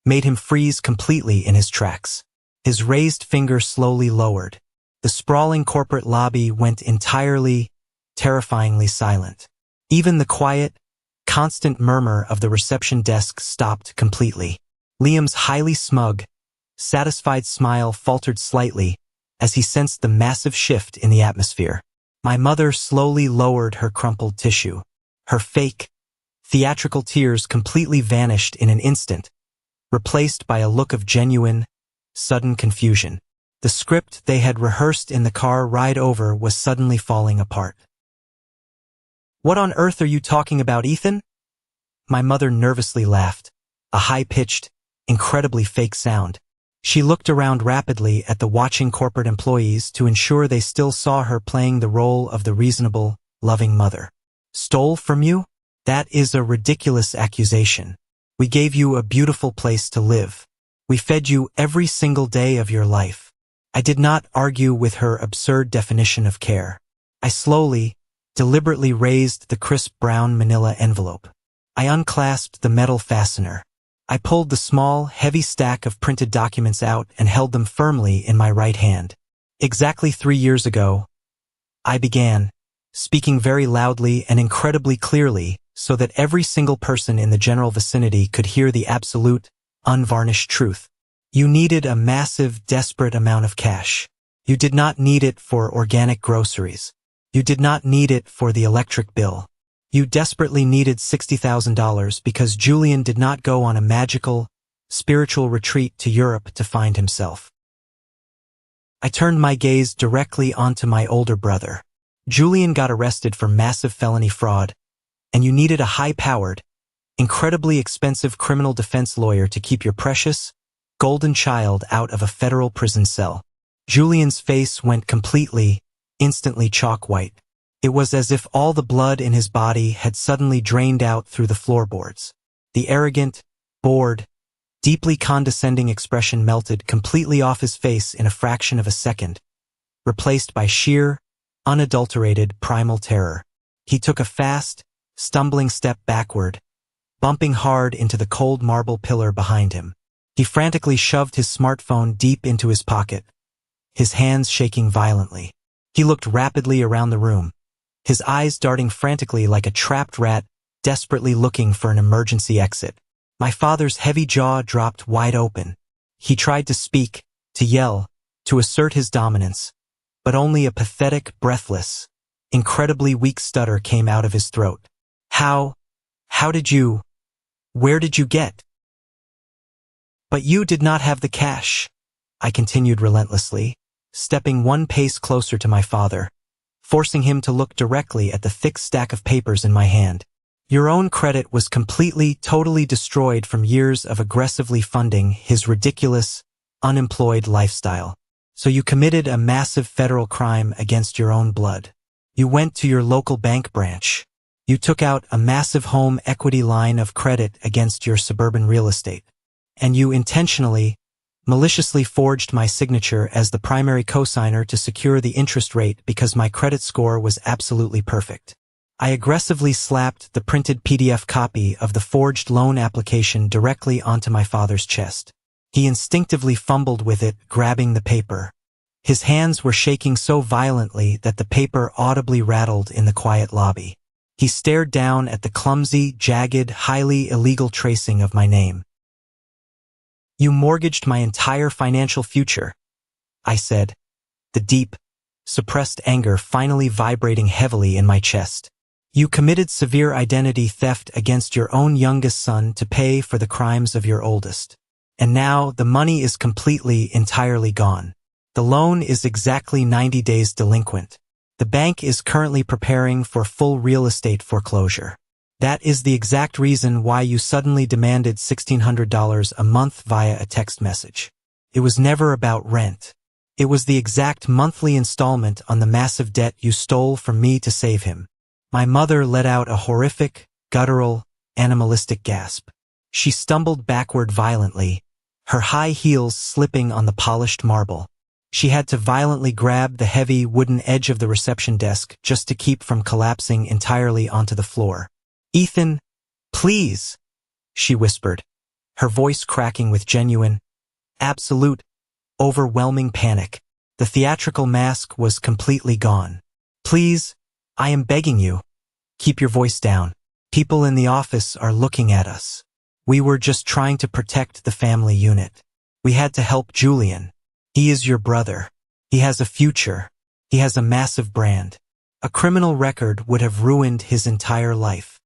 made him freeze completely in his tracks. His raised finger slowly lowered. The sprawling corporate lobby went entirely, terrifyingly silent. Even the quiet, constant murmur of the reception desk stopped completely. Liam's highly smug, satisfied smile faltered slightly as he sensed the massive shift in the atmosphere. My mother slowly lowered her crumpled tissue. Her fake, theatrical tears completely vanished in an instant, replaced by a look of genuine, sudden confusion. The script they had rehearsed in the car ride over was suddenly falling apart. "What on earth are you talking about, Ethan?" My mother nervously laughed, a high-pitched, incredibly fake sound. She looked around rapidly at the watching corporate employees to ensure they still saw her playing the role of the reasonable, loving mother. "Stole from you? That is a ridiculous accusation. We gave you a beautiful place to live. We fed you every single day of your life. I did not argue with her absurd definition of care. I slowly, deliberately raised the crisp brown manila envelope. I unclasped the metal fastener. I pulled the small, heavy stack of printed documents out and held them firmly in my right hand. Exactly 3 years ago, I began, speaking very loudly and incredibly clearly so that every single person in the general vicinity could hear the absolute, unvarnished truth. You needed a massive, desperate amount of cash. You did not need it for organic groceries. You did not need it for the electric bill. You desperately needed $60,000 because Julian did not go on a magical, spiritual retreat to Europe to find himself. I turned my gaze directly onto my older brother. Julian got arrested for massive felony fraud, and you needed a high-powered, incredibly expensive criminal defense lawyer to keep your precious, golden child out of a federal prison cell. Julian's face went completely, instantly chalk white. It was as if all the blood in his body had suddenly drained out through the floorboards. The arrogant, bored, deeply condescending expression melted completely off his face in a fraction of a second, replaced by sheer, unadulterated primal terror. He took a fast, stumbling step backward, bumping hard into the cold marble pillar behind him. He frantically shoved his smartphone deep into his pocket, his hands shaking violently. He looked rapidly around the room, his eyes darting frantically like a trapped rat desperately looking for an emergency exit. My father's heavy jaw dropped wide open. He tried to speak, to yell, to assert his dominance, but only a pathetic, breathless, incredibly weak stutter came out of his throat. How did you, where did you get? But you did not have the cash, I continued relentlessly, stepping one pace closer to my father, forcing him to look directly at the thick stack of papers in my hand. Your own credit was completely, totally destroyed from years of aggressively funding his ridiculous, unemployed lifestyle. So you committed a massive federal crime against your own blood. You went to your local bank branch. You took out a massive home equity line of credit against your suburban real estate. And you intentionally, maliciously forged my signature as the primary cosigner to secure the interest rate because my credit score was absolutely perfect. I aggressively slapped the printed PDF copy of the forged loan application directly onto my father's chest. He instinctively fumbled with it, grabbing the paper. His hands were shaking so violently that the paper audibly rattled in the quiet lobby. He stared down at the clumsy, jagged, highly illegal tracing of my name. You mortgaged my entire financial future, I said, the deep, suppressed anger finally vibrating heavily in my chest. You committed severe identity theft against your own youngest son to pay for the crimes of your oldest. And now the money is completely, entirely gone. The loan is exactly 90 days delinquent. The bank is currently preparing for full real estate foreclosure. That is the exact reason why you suddenly demanded $1,600 a month via a text message. It was never about rent. It was the exact monthly installment on the massive debt you stole from me to save him. My mother let out a horrific, guttural, animalistic gasp. She stumbled backward violently, her high heels slipping on the polished marble. She had to violently grab the heavy wooden edge of the reception desk just to keep from collapsing entirely onto the floor. Ethan, please, she whispered, her voice cracking with genuine, absolute, overwhelming panic. The theatrical mask was completely gone. Please, I am begging you. Keep your voice down. People in the office are looking at us. We were just trying to protect the family unit. We had to help Julian. He is your brother. He has a future. He has a massive brand. A criminal record would have ruined his entire life.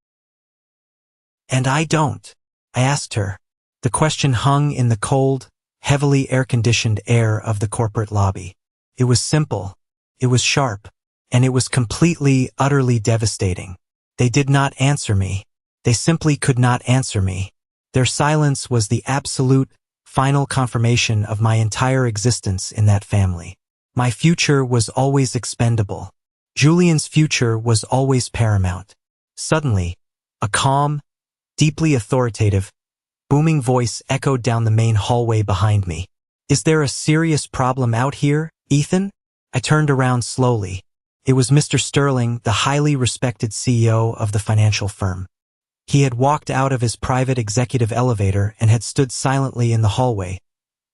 And I don't, I asked her. The question hung in the cold, heavily air-conditioned air of the corporate lobby. It was simple, it was sharp, and it was completely, utterly devastating. They did not answer me. They simply could not answer me. Their silence was the absolute, final confirmation of my entire existence in that family. My future was always expendable. Julian's future was always paramount. Suddenly, a calm, deeply authoritative, booming voice echoed down the main hallway behind me. "Is there a serious problem out here, Ethan?" I turned around slowly. It was Mr. Sterling, the highly respected CEO of the financial firm. He had walked out of his private executive elevator and had stood silently in the hallway,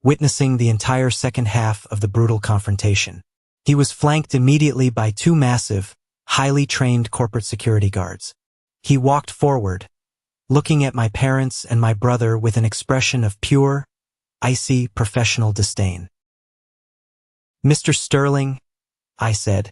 witnessing the entire second half of the brutal confrontation. He was flanked immediately by two massive, highly trained corporate security guards. He walked forward, looking at my parents and my brother with an expression of pure, icy professional disdain. "Mr. Sterling," I said,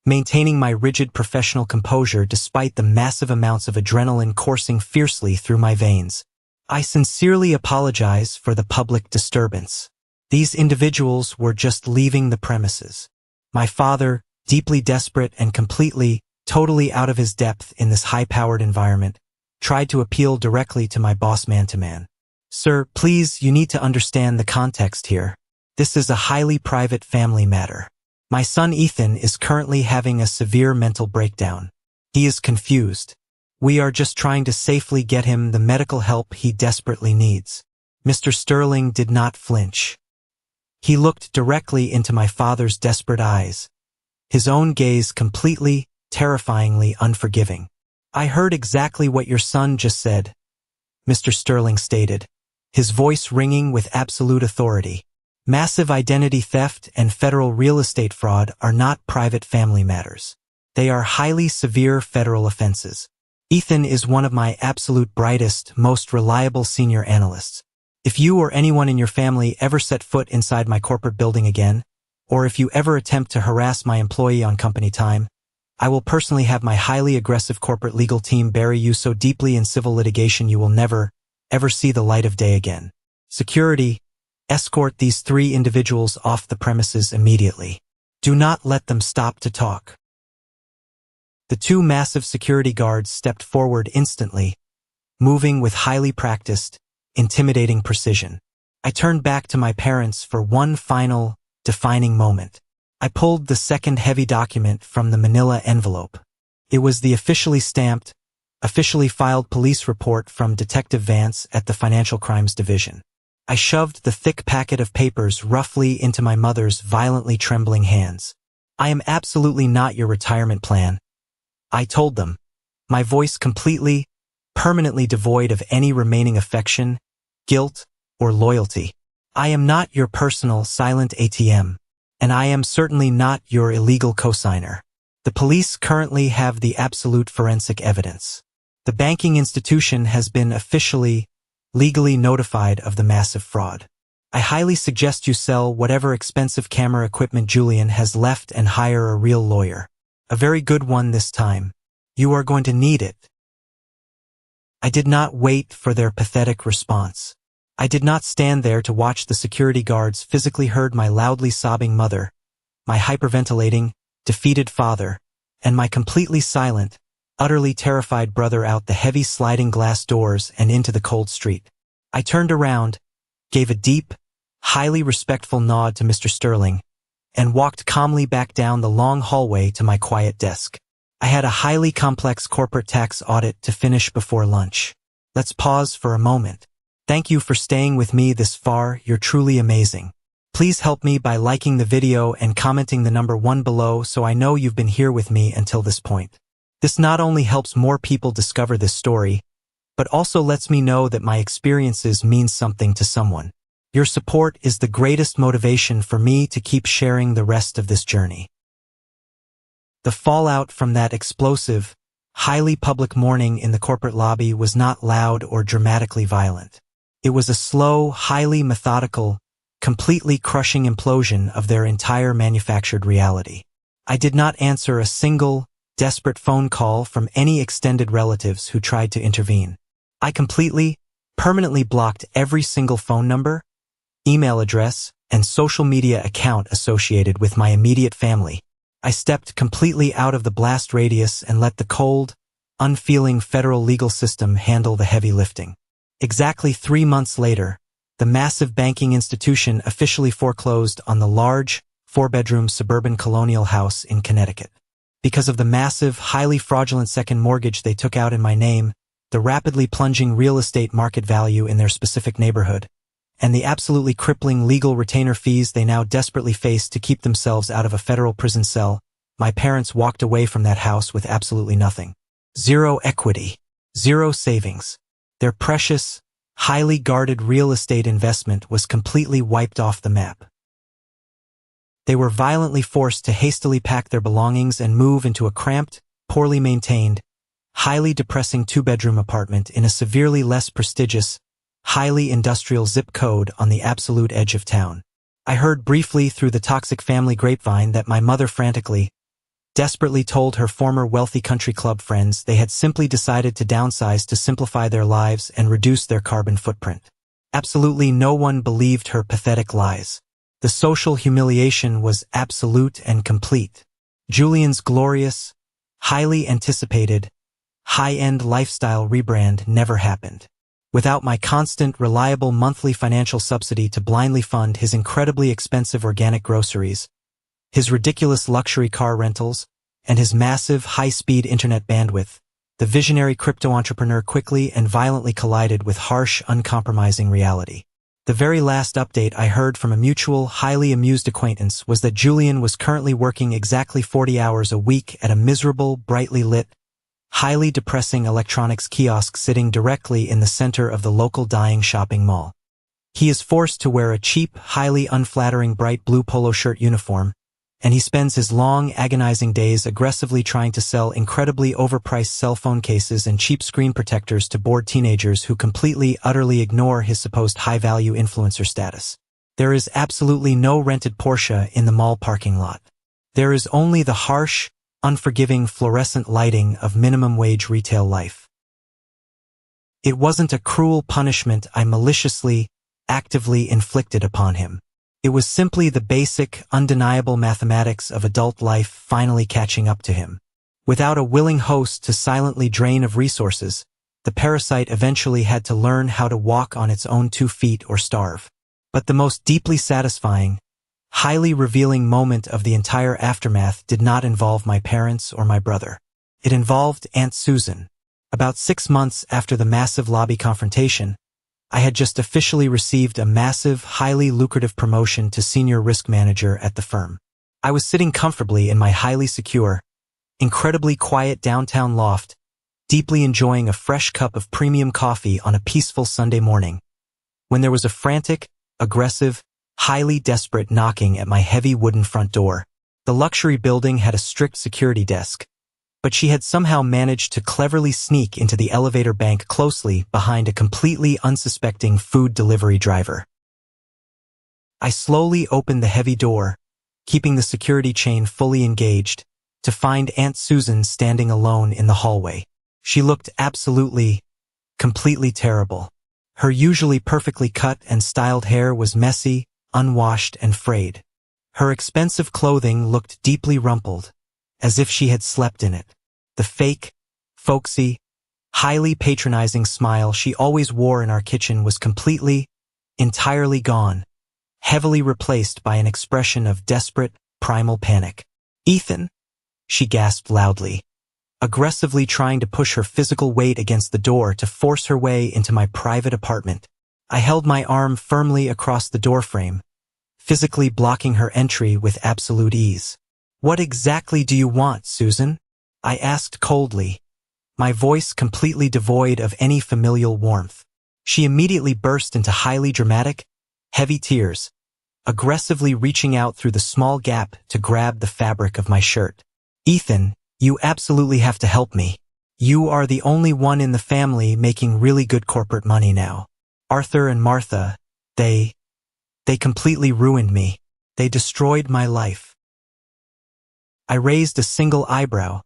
maintaining my rigid professional composure despite the massive amounts of adrenaline coursing fiercely through my veins, "I sincerely apologize for the public disturbance. These individuals were just leaving the premises. My father, deeply desperate and totally out of his depth in this high-powered environment, tried to appeal directly to my boss man-to-man. Sir, please, you need to understand the context here. This is a highly private family matter. My son Ethan is currently having a severe mental breakdown. He is confused. We are just trying to safely get him the medical help he desperately needs." Mr. Sterling did not flinch. He looked directly into my father's desperate eyes, his own gaze terrifyingly unforgiving. "I heard exactly what your son just said," Mr. Sterling stated, his voice ringing with absolute authority. "Massive identity theft and federal real estate fraud are not private family matters. They are highly severe federal offenses. Ethan is one of my absolute brightest, most reliable senior analysts. If you or anyone in your family ever set foot inside my corporate building again, or if you ever attempt to harass my employee on company time, I will personally have my highly aggressive corporate legal team bury you so deeply in civil litigation you will never, ever see the light of day again. Security, escort these 3 individuals off the premises immediately. Do not let them stop to talk." The 2 massive security guards stepped forward instantly, moving with highly practiced, intimidating precision. I turned back to my parents for one final, defining moment. I pulled the second heavy document from the manila envelope. It was the officially stamped, officially filed police report from Detective Vance at the Financial Crimes Division. I shoved the thick packet of papers roughly into my mother's violently trembling hands. "I am absolutely not your retirement plan," I told them, my voice permanently devoid of any remaining affection, guilt, or loyalty. "I am not your personal silent ATM, and I am certainly not your illegal cosigner. The police currently have the absolute forensic evidence. The banking institution has been legally notified of the massive fraud. I highly suggest you sell whatever expensive camera equipment Julian has left and hire a real lawyer. A very good one this time. You are going to need it." I did not wait for their pathetic response. I did not stand there to watch the security guards physically herd my loudly sobbing mother, my hyperventilating, defeated father, and my completely silent, utterly terrified brother out the heavy sliding glass doors and into the cold street. I turned around, gave a deep, highly respectful nod to Mr. Sterling, and walked calmly back down the long hallway to my quiet desk. I had a highly complex corporate tax audit to finish before lunch. Let's pause for a moment. Thank you for staying with me this far, you're truly amazing. Please help me by liking the video and commenting the number 1 below so I know you've been here with me until this point. This not only helps more people discover this story, but also lets me know that my experiences mean something to someone. Your support is the greatest motivation for me to keep sharing the rest of this journey. The fallout from that explosive, highly public morning in the corporate lobby was not loud or dramatically violent. It was a slow, highly methodical, completely crushing implosion of their entire manufactured reality. I did not answer a single, desperate phone call from any extended relatives who tried to intervene. I permanently blocked every single phone number, email address, and social media account associated with my immediate family. I stepped completely out of the blast radius and let the cold, unfeeling federal legal system handle the heavy lifting. Exactly 3 months later, the massive banking institution officially foreclosed on the large, 4-bedroom suburban colonial house in Connecticut. Because of the massive, highly fraudulent second mortgage they took out in my name, the rapidly plunging real estate market value in their specific neighborhood, and the absolutely crippling legal retainer fees they now desperately face to keep themselves out of a federal prison cell, my parents walked away from that house with absolutely nothing. Zero equity. Zero savings. Their precious, highly guarded real estate investment was completely wiped off the map. They were violently forced to hastily pack their belongings and move into a cramped, poorly maintained, highly depressing two-bedroom apartment in a severely less prestigious, highly industrial zip code on the absolute edge of town. I heard briefly through the toxic family grapevine that my mother frantically, desperately told her former wealthy country club friends they had simply decided to downsize to simplify their lives and reduce their carbon footprint. Absolutely no one believed her pathetic lies. The social humiliation was absolute and complete. Julian's glorious, highly anticipated, high-end lifestyle rebrand never happened. Without my constant, reliable monthly financial subsidy to blindly fund his incredibly expensive organic groceries, his ridiculous luxury car rentals, and his massive high-speed internet bandwidth, the visionary crypto entrepreneur quickly and violently collided with harsh, uncompromising reality. The very last update I heard from a mutual, highly amused acquaintance was that Julian was currently working exactly 40 hours a week at a miserable, brightly lit, highly depressing electronics kiosk sitting directly in the center of the local dying shopping mall. He is forced to wear a cheap, highly unflattering bright blue polo shirt uniform, and he spends his long, agonizing days aggressively trying to sell incredibly overpriced cell phone cases and cheap screen protectors to bored teenagers who completely, utterly ignore his supposed high-value influencer status. There is absolutely no rented Porsche in the mall parking lot. There is only the harsh, unforgiving fluorescent lighting of minimum-wage retail life. It wasn't a cruel punishment I maliciously, actively inflicted upon him. It was simply the basic, undeniable mathematics of adult life finally catching up to him. Without a willing host to silently drain of resources, the parasite eventually had to learn how to walk on its own 2 feet or starve. But the most deeply satisfying, highly revealing moment of the entire aftermath did not involve my parents or my brother. It involved Aunt Susan. About 6 months after the massive lobby confrontation, I had just officially received a massive, highly lucrative promotion to senior risk manager at the firm. I was sitting comfortably in my highly secure, incredibly quiet downtown loft, deeply enjoying a fresh cup of premium coffee on a peaceful Sunday morning, when there was a frantic, aggressive, highly desperate knocking at my heavy wooden front door. The luxury building had a strict security desk, but she had somehow managed to cleverly sneak into the elevator bank closely behind a completely unsuspecting food delivery driver. I slowly opened the heavy door, keeping the security chain fully engaged, to find Aunt Susan standing alone in the hallway. She looked absolutely, completely terrible. Her usually perfectly cut and styled hair was messy, unwashed, and frayed. Her expensive clothing looked deeply rumpled, as if she had slept in it. The fake, folksy, highly patronizing smile she always wore in our kitchen was completely, entirely gone, heavily replaced by an expression of desperate, primal panic. "Ethan," she gasped loudly, aggressively trying to push her physical weight against the door to force her way into my private apartment. I held my arm firmly across the doorframe, physically blocking her entry with absolute ease. "What exactly do you want, Susan?" I asked coldly, my voice completely devoid of any familial warmth. She immediately burst into highly dramatic, heavy tears, aggressively reaching out through the small gap to grab the fabric of my shirt. "Ethan, you absolutely have to help me. You are the only one in the family making really good corporate money now. Arthur and Martha, they completely ruined me. They destroyed my life." I raised a single eyebrow,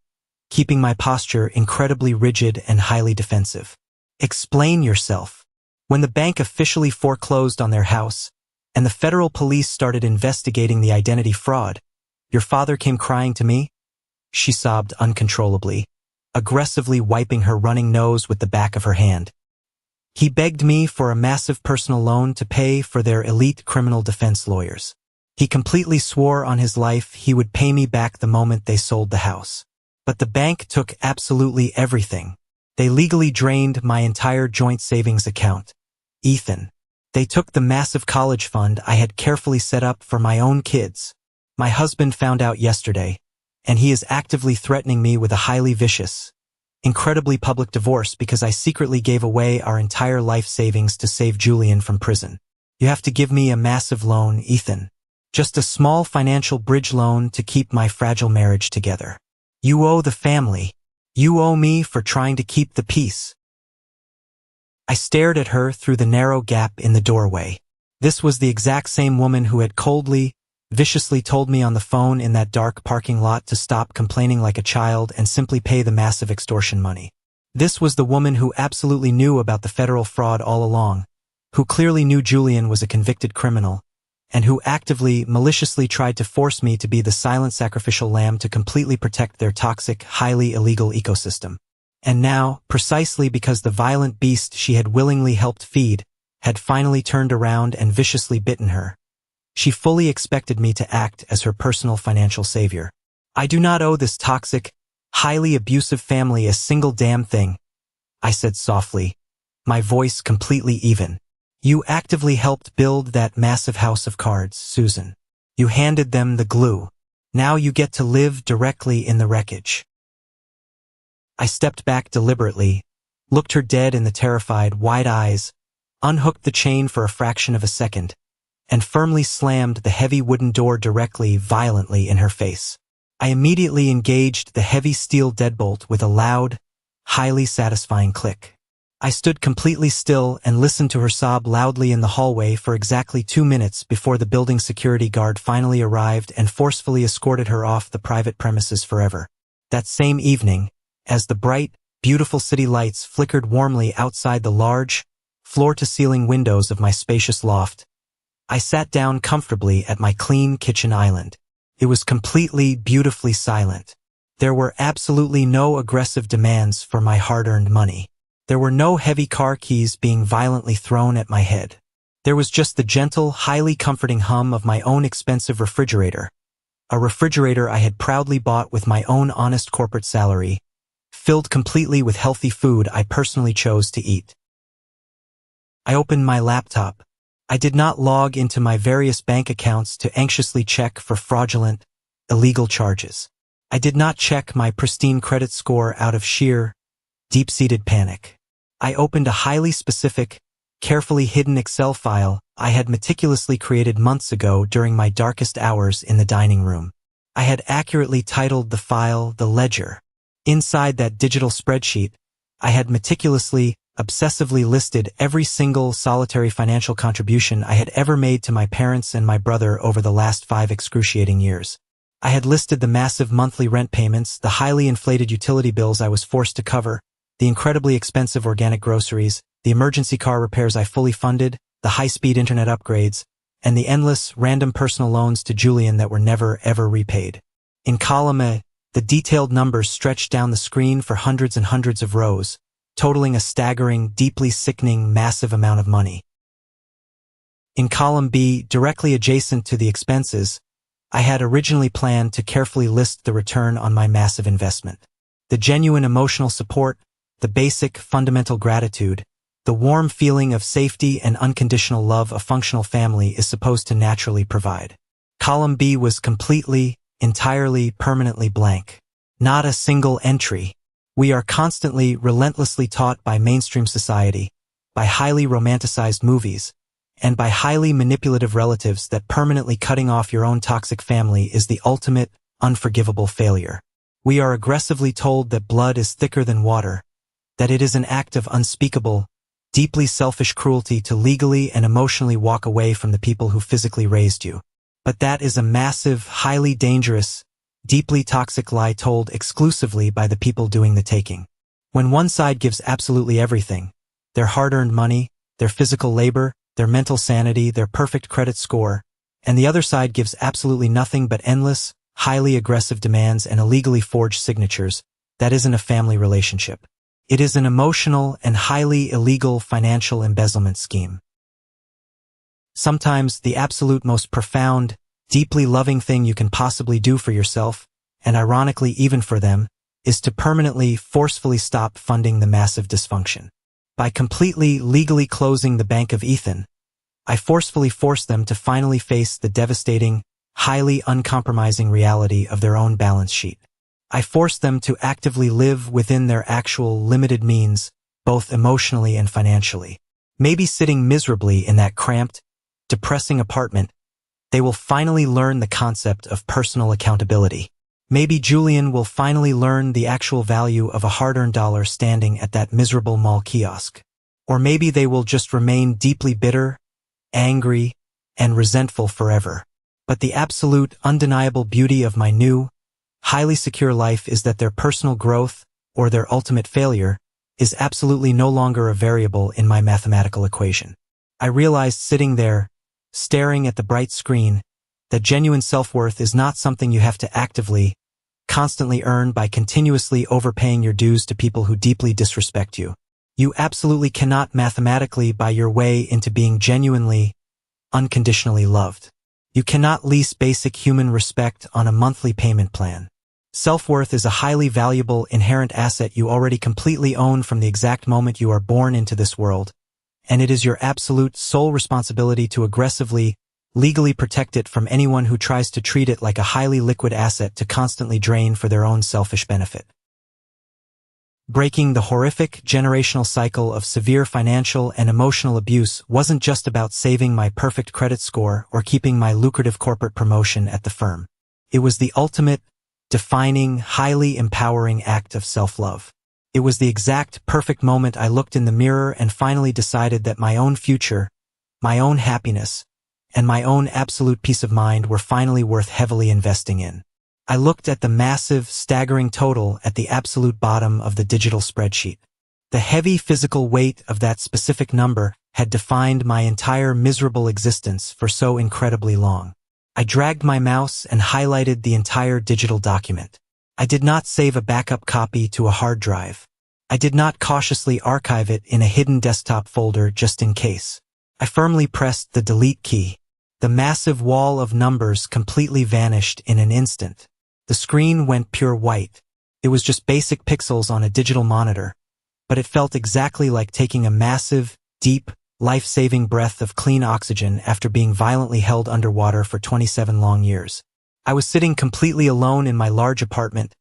keeping my posture incredibly rigid and highly defensive. "Explain yourself. When the bank officially foreclosed on their house, and the federal police started investigating the identity fraud, your father came crying to me?" She sobbed uncontrollably, aggressively wiping her running nose with the back of her hand. "He begged me for a massive personal loan to pay for their elite criminal defense lawyers. He completely swore on his life he would pay me back the moment they sold the house. But the bank took absolutely everything. They legally drained my entire joint savings account. Ethan. They took the massive college fund I had carefully set up for my own kids. My husband found out yesterday, and he is actively threatening me with a highly vicious, incredibly public divorce because I secretly gave away our entire life savings to save Julian from prison. You have to give me a massive loan, Ethan. Just a small financial bridge loan to keep my fragile marriage together. You owe the family. You owe me for trying to keep the peace. I stared at her through the narrow gap in the doorway. This was the exact same woman who had coldly, viciously told me on the phone in that dark parking lot to stop complaining like a child and simply pay the massive extortion money. This was the woman who absolutely knew about the federal fraud all along, who clearly knew Julian was a convicted criminal, and who actively, maliciously tried to force me to be the silent sacrificial lamb to completely protect their toxic, highly illegal ecosystem. And now, precisely because the violent beast she had willingly helped feed had finally turned around and viciously bitten her, she fully expected me to act as her personal financial savior. I do not owe this toxic, highly abusive family a single damn thing, I said softly, my voice completely even. You actively helped build that massive house of cards, Susan. You handed them the glue. Now you get to live directly in the wreckage. I stepped back deliberately, looked her dead in the terrified, wide eyes, unhooked the chain for a fraction of a second, and firmly slammed the heavy wooden door directly, violently in her face. I immediately engaged the heavy steel deadbolt with a loud, highly satisfying click. I stood completely still and listened to her sob loudly in the hallway for exactly 2 minutes before the building security guard finally arrived and forcefully escorted her off the private premises forever. That same evening, as the bright, beautiful city lights flickered warmly outside the large, floor-to-ceiling windows of my spacious loft, I sat down comfortably at my clean kitchen island. It was completely, beautifully silent. There were absolutely no aggressive demands for my hard-earned money. There were no heavy car keys being violently thrown at my head. There was just the gentle, highly comforting hum of my own expensive refrigerator, a refrigerator I had proudly bought with my own honest corporate salary, filled completely with healthy food I personally chose to eat. I opened my laptop. I did not log into my various bank accounts to anxiously check for fraudulent, illegal charges. I did not check my pristine credit score out of sheer, deep-seated panic. I opened a highly specific, carefully hidden Excel file I had meticulously created months ago during my darkest hours in the dining room. I had accurately titled the file The Ledger. Inside that digital spreadsheet, I had meticulously, obsessively listed every single solitary financial contribution I had ever made to my parents and my brother over the last 5 excruciating years. I had listed the massive monthly rent payments, the highly inflated utility bills I was forced to cover, the incredibly expensive organic groceries, the emergency car repairs I fully funded, the high-speed internet upgrades, and the endless, random personal loans to Julian that were never, ever repaid. In column A, the detailed numbers stretched down the screen for hundreds and hundreds of rows, totaling a staggering, deeply sickening, massive amount of money. In column B, directly adjacent to the expenses, I had originally planned to carefully list the return on my massive investment. The genuine emotional support, the basic, fundamental gratitude, the warm feeling of safety and unconditional love a functional family is supposed to naturally provide. Column B was completely, entirely, permanently blank. Not a single entry. We are constantly, relentlessly taught by mainstream society, by highly romanticized movies, and by highly manipulative relatives that permanently cutting off your own toxic family is the ultimate, unforgivable failure. We are aggressively told that blood is thicker than water, that it is an act of unspeakable, deeply selfish cruelty to legally and emotionally walk away from the people who physically raised you. But that is a massive, highly dangerous, deeply toxic lie told exclusively by the people doing the taking. When one side gives absolutely everything, their hard-earned money, their physical labor, their mental sanity, their perfect credit score, and the other side gives absolutely nothing but endless, highly aggressive demands and illegally forged signatures, that isn't a family relationship. It is an emotional and highly illegal financial embezzlement scheme. Sometimes the absolute most profound, deeply loving thing you can possibly do for yourself, and ironically even for them, is to permanently, forcefully stop funding the massive dysfunction. By completely, legally closing the Bank of Ethan, I forcefully forced them to finally face the devastating, highly uncompromising reality of their own balance sheet. I forced them to actively live within their actual limited means, both emotionally and financially. Maybe sitting miserably in that cramped, depressing apartment, they will finally learn the concept of personal accountability. Maybe Julian will finally learn the actual value of a hard-earned dollar standing at that miserable mall kiosk. Or maybe they will just remain deeply bitter, angry, and resentful forever. But the absolute, undeniable beauty of my new, highly secure life is that their personal growth, or their ultimate failure, is absolutely no longer a variable in my mathematical equation. I realized sitting there, staring at the bright screen, that genuine self-worth is not something you have to actively, constantly earn by continuously overpaying your dues to people who deeply disrespect you. You absolutely cannot mathematically buy your way into being genuinely, unconditionally loved. You cannot lease basic human respect on a monthly payment plan. Self-worth is a highly valuable, inherent asset you already completely own from the exact moment you are born into this world, and it is your absolute sole responsibility to aggressively, legally protect it from anyone who tries to treat it like a highly liquid asset to constantly drain for their own selfish benefit. Breaking the horrific generational cycle of severe financial and emotional abuse wasn't just about saving my perfect credit score or keeping my lucrative corporate promotion at the firm. It was the ultimate, defining, highly empowering act of self-love. It was the exact perfect moment I looked in the mirror and finally decided that my own future, my own happiness, and my own absolute peace of mind were finally worth heavily investing in. I looked at the massive, staggering total at the absolute bottom of the digital spreadsheet. The heavy physical weight of that specific number had defined my entire miserable existence for so incredibly long. I dragged my mouse and highlighted the entire digital document. I did not save a backup copy to a hard drive. I did not cautiously archive it in a hidden desktop folder just in case. I firmly pressed the delete key. The massive wall of numbers completely vanished in an instant. The screen went pure white. It was just basic pixels on a digital monitor, but it felt exactly like taking a massive, deep, life-saving breath of clean oxygen after being violently held underwater for 27 long years. I was sitting completely alone in my large apartment,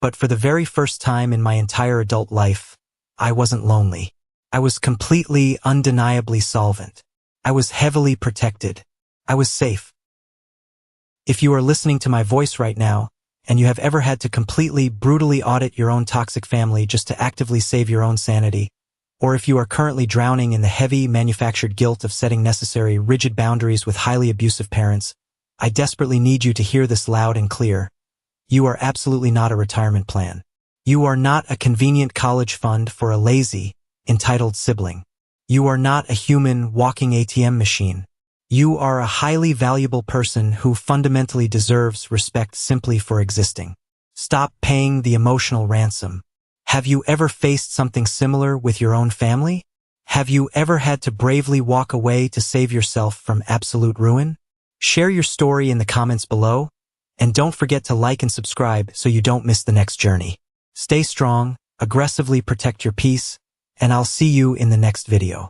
but for the very first time in my entire adult life, I wasn't lonely. I was completely, undeniably solvent. I was heavily protected. I was safe. If you are listening to my voice right now, and you have ever had to completely, brutally audit your own toxic family just to actively save your own sanity, or if you are currently drowning in the heavy, manufactured guilt of setting necessary, rigid boundaries with highly abusive parents, I desperately need you to hear this loud and clear. You are absolutely not a retirement plan. You are not a convenient college fund for a lazy, entitled sibling. You are not a human, walking ATM machine. You are a highly valuable person who fundamentally deserves respect simply for existing. Stop paying the emotional ransom. Have you ever faced something similar with your own family? Have you ever had to bravely walk away to save yourself from absolute ruin? Share your story in the comments below, and don't forget to like and subscribe so you don't miss the next journey. Stay strong, aggressively protect your peace, and I'll see you in the next video.